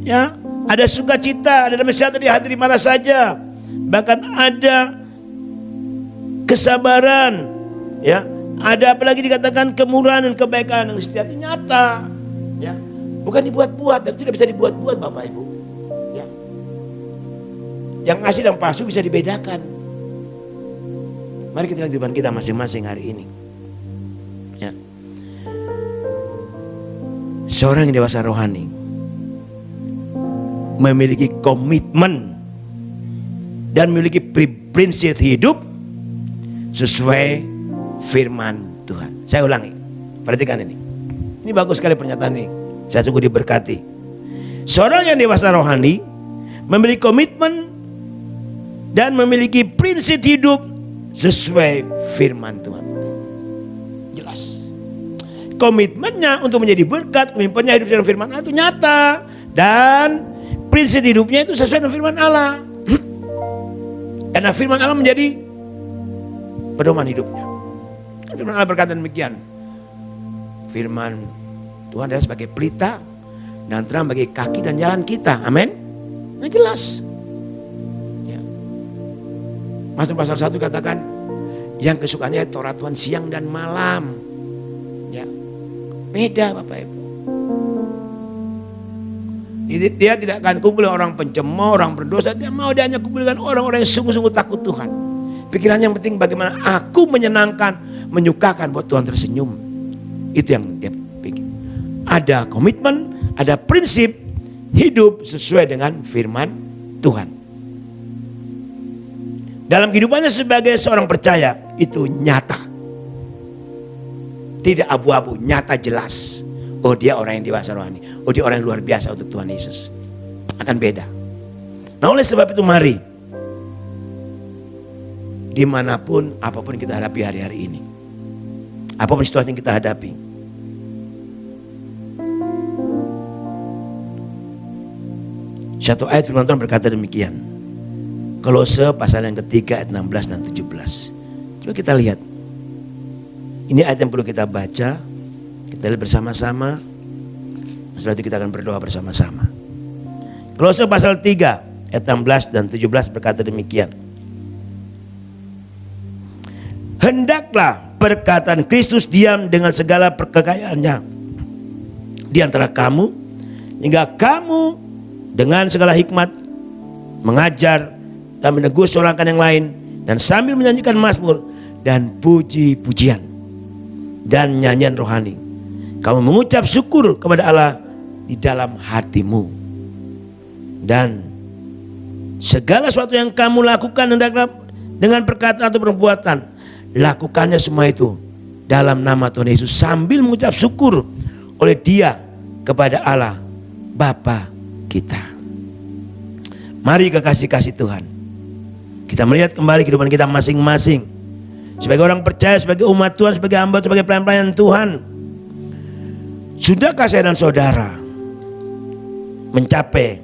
Ya, ada sukacita, ada damai sejahtera di hati di mana saja. Bahkan ada kesabaran, ya. Ada apalagi dikatakan kemurahan dan kebaikan yang setia, nyata, ya. Bukan dibuat-buat, dan tidak bisa dibuat-buat, Bapak Ibu. Ya. Yang asli dan palsu bisa dibedakan. Mari kita lihat kehidupan kita masing-masing hari ini. Ya. Seorang yang dewasa rohani memiliki komitmen dan memiliki prinsip hidup sesuai firman Tuhan. Saya ulangi, perhatikan ini. Ini bagus sekali pernyataan ini. Saya sungguh diberkati. Seorang yang dewasa rohani memiliki komitmen dan memiliki prinsip hidup sesuai firman Tuhan. Jelas. Komitmennya untuk menjadi berkat, komitmennya hidup dengan firman Allah itu nyata. Dan prinsip hidupnya itu sesuai dengan firman Allah. Karena firman Allah menjadi pedoman hidupnya. Firman Allah berkata demikian. Firman Tuhan adalah sebagai pelita dan terang bagi kaki dan jalan kita. Amin. Nah, jelas. Mazmur pasal 1 katakan, Yang kesukaannya Taurat Tuhan siang dan malam. Ya, beda Bapak Ibu. Dia tidak akan kumpul dengan orang pencemooh, orang berdosa. Dia mau, dia hanya kumpul dengan orang-orang yang sungguh-sungguh takut Tuhan. Pikirannya yang penting bagaimana aku menyenangkan, menyukakan buat Tuhan tersenyum. Itu yang dia pikir. Ada komitmen, ada prinsip hidup sesuai dengan firman Tuhan. Dalam kehidupannya sebagai seorang percaya itu nyata. Tidak abu-abu, nyata jelas. Oh, dia orang yang dewasa rohani. Oh, dia orang yang luar biasa untuk Tuhan Yesus. Akan beda. Nah, oleh sebab itu mari, dimanapun, apapun kita hadapi hari-hari ini, apapun situasi yang kita hadapi, satu ayat firman Tuhan berkata demikian. Kolose pasal yang ketiga ayat 16 dan 17. Coba kita lihat. Ini ayat yang perlu kita baca. Kita lihat bersama-sama. Setelah itu kita akan berdoa bersama-sama. Kolose pasal 3 ayat 16 dan 17 berkata demikian. Hendaklah perkataan Kristus diam dengan segala perkekayaannya di antara kamu, hingga kamu dengan segala hikmat mengajar dan menegur seorang yang lain, dan sambil menyanyikan mazmur dan puji-pujian dan nyanyian rohani, kamu mengucap syukur kepada Allah di dalam hatimu. Dan segala sesuatu yang kamu lakukan hendaklah dengan perkataan atau perbuatan, lakukannya semua itu dalam nama Tuhan Yesus sambil mengucap syukur oleh Dia kepada Allah Bapa kita. Mari kekasih-kasih Tuhan, kita melihat kembali kehidupan kita masing-masing. Sebagai orang percaya, sebagai umat Tuhan, sebagai hamba, sebagai pelayan-pelayan Tuhan. Sudahkah saya dan saudara mencapai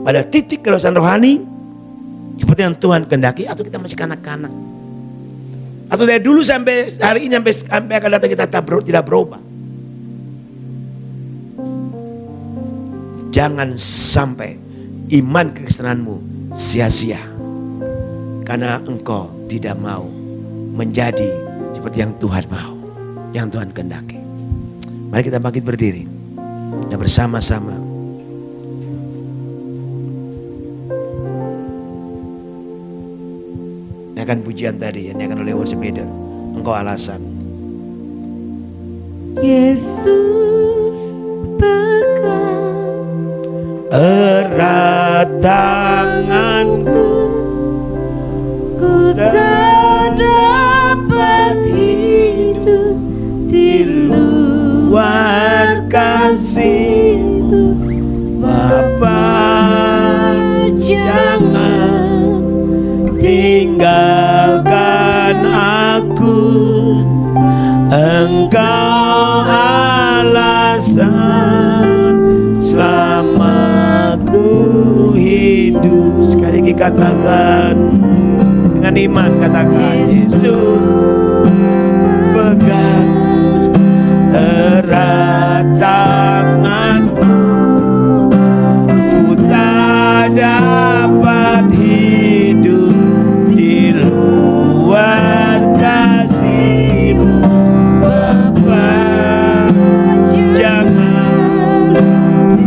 pada titik kedewasan rohani seperti yang Tuhan kehendaki, atau kita masih kanak-kanak? Atau dari dulu sampai hari ini, sampai akan datang kita tidak berubah? Jangan sampai iman kekristenanmu sia-sia karena engkau tidak mau menjadi seperti yang Tuhan mau, yang Tuhan kehendaki. Mari kita bangkit berdiri dan bersama-sama nyanyikan pujian tadi yang nyanyikan oleh worship leader. Engkau alasan. Yesus pegang erat tanganku, ku tak dapat hidup di luar kasih-Mu. Bapa, jangan tinggalkan aku, Engkau alasan selama ku hidup. Sekali lagi katakan dengan iman, katakan Yesus pegang erat tanganku, ku tak dapat hidup di luar kasih-Mu. Bapa, jangan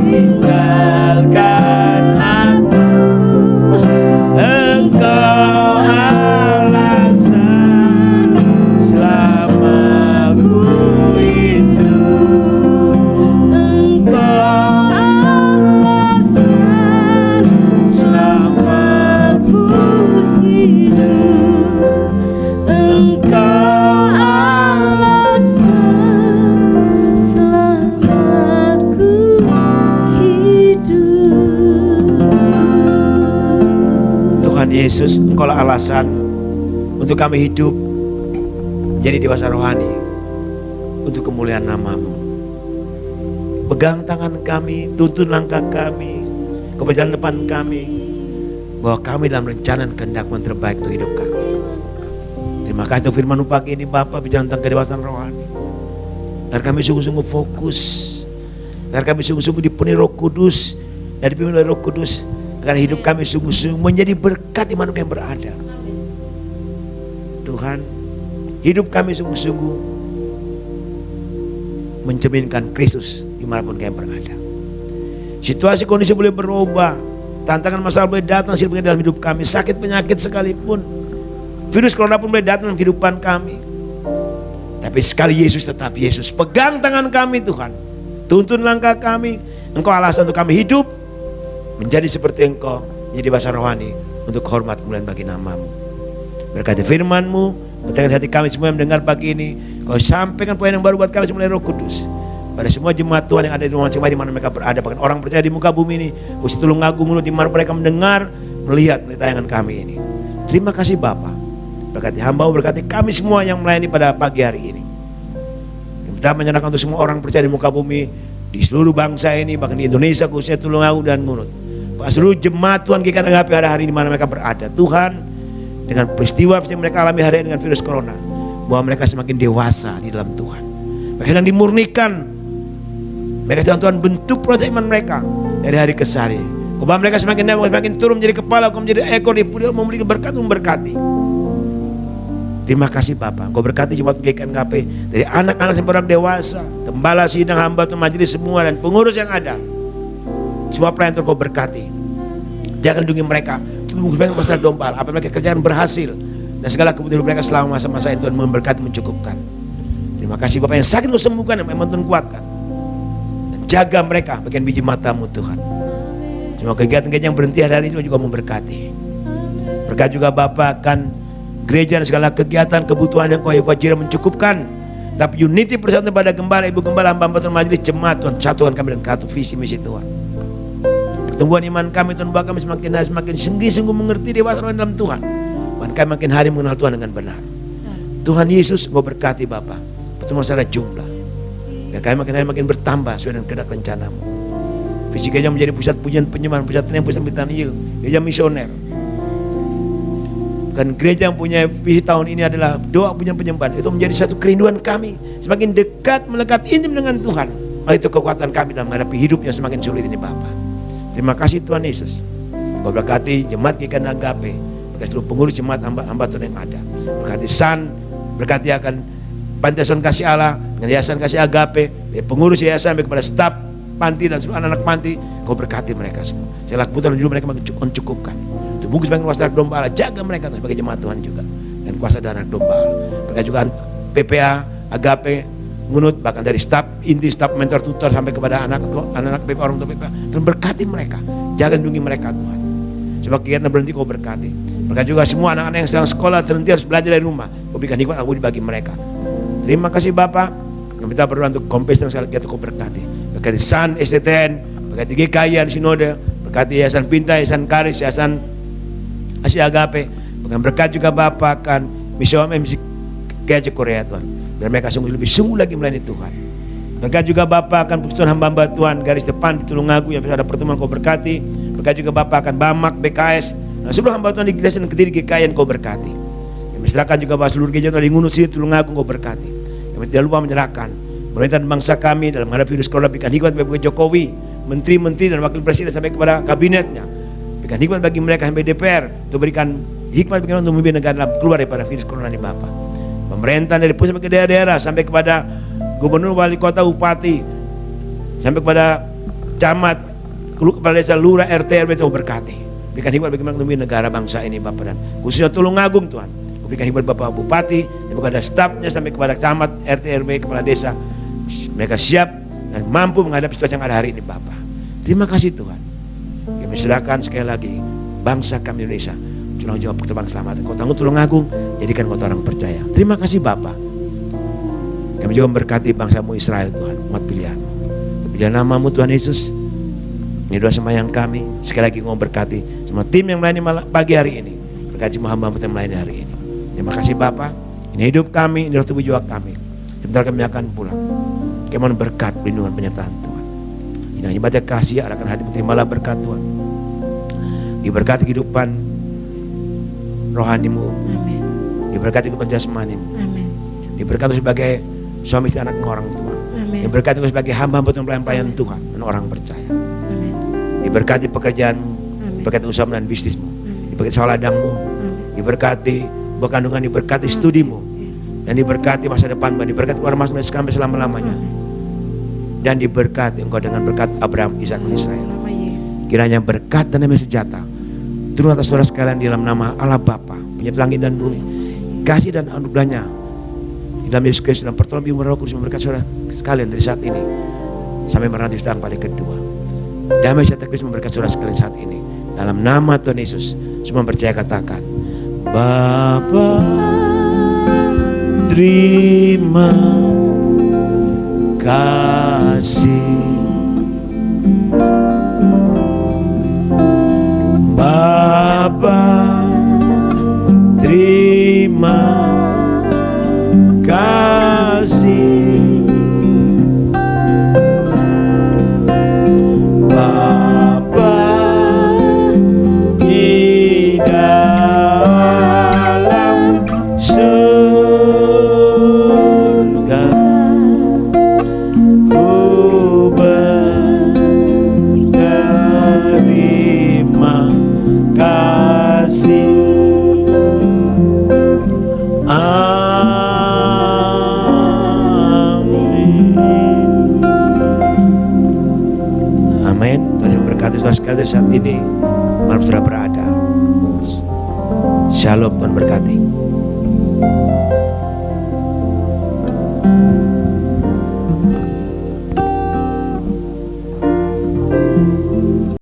tinggalkan aku, Engkau alasan selama ku hidup. Engkau alasan selama ku hidup. Engkau alasan selama ku hidup. Tuhan Yesus, Engkaulah alasan untuk kami hidup jadi dewasa rohani untuk kemuliaan nama-Mu. Pegang tangan kami, tuntun langkah kami, keberjalan depan kami, bahwa kami dalam rencana dan kehendak-Mu yang terbaik untuk hidup kami. Terima kasih untuk firman-Mu pagi ini Bapa, bicara tentang kedewasaan rohani. Agar kami sungguh-sungguh fokus, agar kami sungguh-sungguh dipenuhi Roh Kudus, dan dipimpin oleh Roh Kudus, agar hidup kami sungguh-sungguh menjadi berkat di mana kami berada. Tuhan, hidup kami sungguh-sungguh mencerminkan Kristus dimanapun kami berada. Situasi kondisi boleh berubah, tantangan masalah boleh datang silih dalam hidup kami, sakit penyakit sekalipun, virus corona pun boleh datang dalam kehidupan kami. Tapi sekali Yesus tetap Yesus, pegang tangan kami Tuhan, tuntun langkah kami. Engkau alasan untuk kami hidup menjadi seperti Engkau, menjadi bahasa rohani untuk hormat kemuliaan bagi nama-Mu. Berkati firman-Mu, berkati hati kami semua yang mendengar pagi ini. Kau sampaikan poin yang baru buat kami melalui Roh Kudus. Pada semua jemaat Tuhan yang ada di rumah masing-masing di mana mereka berada, bahkan orang percaya di muka bumi ini, Gusti tulung agung di mana mereka mendengar, melihat tayangan kami ini. Terima kasih Bapa. Berkati hamba-Mu, berkati kami semua yang melayani pada pagi hari ini. Kita menyerahkan untuk semua orang percaya di muka bumi, di seluruh bangsa ini, bahkan di Indonesia khususnya Tulungagung dan Ngunut. Bahkan seluruh jemaat Tuhan GKI Agape hari di mana mereka berada. Tuhan, dengan peristiwa yang mereka alami hari ini dengan virus corona, bahwa mereka semakin dewasa di dalam Tuhan. Mereka sedang dimurnikan. Mereka sedang Tuhan bentuk proses iman mereka dari hari ke hari. Kau bahwa mereka semakin turun menjadi kepala, kau menjadi ekor, memberi berkat, memberkati. Terima kasih Bapak, Kau berkati jemaat GKI Agape dari anak-anak sampai orang dewasa, gembala sidang, hamba Tuhan majelis semua dan pengurus yang ada. Semua pelayan Tuhan Kau berkati. Jangan lindungi mereka, tubuh mereka besar domba, apa mereka kerjaan berhasil dan segala kebutuhan mereka selama masa-masa itu Tuhan memberkati, mencukupkan. Terima kasih Bapak yang sakit Kau sembuhkan, yang memang Tuhan kuatkan. Dan jaga mereka bagian biji mata-Mu Tuhan. Semua kegiatan-kegiatan yang berhenti hari ini juga memberkati. Berkat juga Bapak akan gereja dan segala kegiatan kebutuhan yang Kau wajib mencukupkan. Tapi unity persatuan pada gembala, ibu gembala, hamba Tuhan majelis jemaat Tuhan, satukan kami dan kartu visi misi Tuhan. Pertumbuhan iman kami Tuhan, bahwa kami semakin hari semakin sungguh mengerti dewasa dalam Tuhan. Bahkan kami makin hari mengenal Tuhan dengan benar. Tuhan Yesus Kau berkati Bapa, pertumbuhan secara jumlah. Dan kami makin hari makin bertambah sesuai dengan kehendak rencana-Mu. Visi gereja menjadi pusat pujian penyembahan, pusat tenang, pusat pemberitaan Injil, gereja misioner. Kan gereja yang punya visi tahun ini adalah doa pujian penyembahan. Itu menjadi satu kerinduan kami, semakin dekat, melekat intim dengan Tuhan. Itu kekuatan kami dalam menghadapi hidup yang semakin sulit ini Bapa. Terima kasih Tuhan Yesus. Kau berkati jemaat GKI Agape, berkati seluruh pengurus jemaat hamba Tuhan yang ada. Berkati SAN, berkati akan Panti Asuhan Kasih Allah dengan Yayasan Kasih Agape, dari pengurus yayasan sampai kepada staf panti dan seluruh anak-anak panti. Kau berkati mereka semua. Segala kebutuhan hidup mereka mencukupkan. Bungkus sebagai kuasa darah domba Allah, jaga mereka sebagai jemaat Tuhan juga dan kuasa darah domba Allah. Mereka juga PPA, Agape, Ngunut, bahkan dari staf inti, staf mentor tutor sampai kepada anak-anak PPA, orang tua PPA. Tuhan berkati mereka, jaga lindungi mereka Tuhan. Semua kegiatan berhenti Kau berkati. Mereka juga semua anak-anak yang sedang sekolah terhenti harus belajar dari rumah. Kau berikan hikmat aku bagi mereka. Terima kasih Bapak. Kami minta berdoa untuk kompes dan segala kegiatan Kau berkati. Berkati SAN, STTN, berkati GKI di Sinode, berkati Yayasan Pinta, Yayasan Karis, Yayasan Kasih Agape, bahkan berkat juga Bapak kan misioner Gereja Korea Tuhan, dan mereka lebih sungguh lagi melayani Tuhan. Berkat juga Bapak akan persekutuan hamba-hamba Tuhan garis depan di Tulungagung yang bisa ada pertemuan Kau berkati. Berkat juga Bapak akan Bamak, BKS, dan seluruh hamba Tuhan di gereja dan Kediri GKI yang Kau berkati. Yang menyerahkan juga Bapak seluruh gereja Tuhan di Ngunut sini Tulungagung Kau berkati. Yang tidak lupa menyerahkan pemerintahan bangsa kami dalam menghadapi virus corona, berikan hikmat bagi Jokowi, menteri-menteri dan wakil presiden sampai kepada kabinetnya. Berikan hikmat bagi mereka sampai DPR, untuk berikan hikmat bagaimana untuk memimpin negara keluar daripada virus corona ini Bapak. Pemerintah dari pusat sampai ke daerah-daerah, sampai kepada gubernur, wali kota, bupati, sampai kepada camat, kepala desa, lurah, RT, RW, Tuhan berkati. Berikan hikmat bagaimana untuk memimpin negara bangsa ini Bapak, dan khususnya Tulungagung Tuhan. Berikan hikmat Bapak Bupati, dan kepada stafnya sampai kepada camat, RT, RW, kepala desa. Mereka siap dan mampu menghadapi situasi yang ada hari ini Bapak. Terima kasih Tuhan. Kami serahkan sekali lagi bangsa kami Indonesia, tolong jawab pertolongan keselamatan. Kau tangguh Tulungagung, jadikan kau orang percaya. Terima kasih Bapa. Kami juga memberkati bangsa-Mu Israel Tuhan, umat pilihan. Terpujilah nama-Mu Tuhan Yesus. Ini doa sembahyang kami. Sekali lagi Kau berkati semua tim yang melayani pagi hari ini. Berkati semua hamba-Mu yang melayani hari ini. Terima kasih Bapa. Ini hidup kami, ini roh tubuh jiwa kami. Sebentar kami akan pulang. Kami mohon berkat, perlindungan, penyertaan Tuhan. Ini ibadah kasih, arahkan hati, terimalah berkat Tuhan. Diberkati kehidupan rohani-Mu, Amin. diberkati kehidupan jasmani-Mu, Amin. diberkati sebagai suami istri anak orang Tuhan, Amin. diberkati sebagai hamba Tuhan, pelayan Tuhan dan orang percaya, Amin. diberkati pekerjaan-Mu, Amin. diberkati usaha dan bisnis-Mu, Amin. diberkati sekolah ladang-Mu, Amin. diberkati buah kandungan, diberkati studi-Mu, Yes. Dan diberkati masa depan, diberkati keluarga mas sampai selama-lamanya. Dan diberkati engkau dengan berkat Abraham, Ishak dan Israel. Kiranya berkat dan damai sejahtera turun atas saudara sekalian di dalam nama Allah Bapa, penyebab langit dan bumi. Kasih dan anugerahnya di dalam Yesus Kristus dan pertolongan Ibu Roh Kudus memberkati saudara sekalian dari saat ini sampai menanti sedang pada kedua. Damai sejahtera Kristus memberkati saudara sekalian saat ini. Dalam nama Tuhan Yesus, semua percaya katakan, Bapa, terima kasih. Bapa, terima kasih. Bapa di dalam surga, ku berterima kasih. Amin. Amin. Tuhan memberkati saudara sekalian dari saat ini malam saudara berada. Shalom, Tuhan berkati.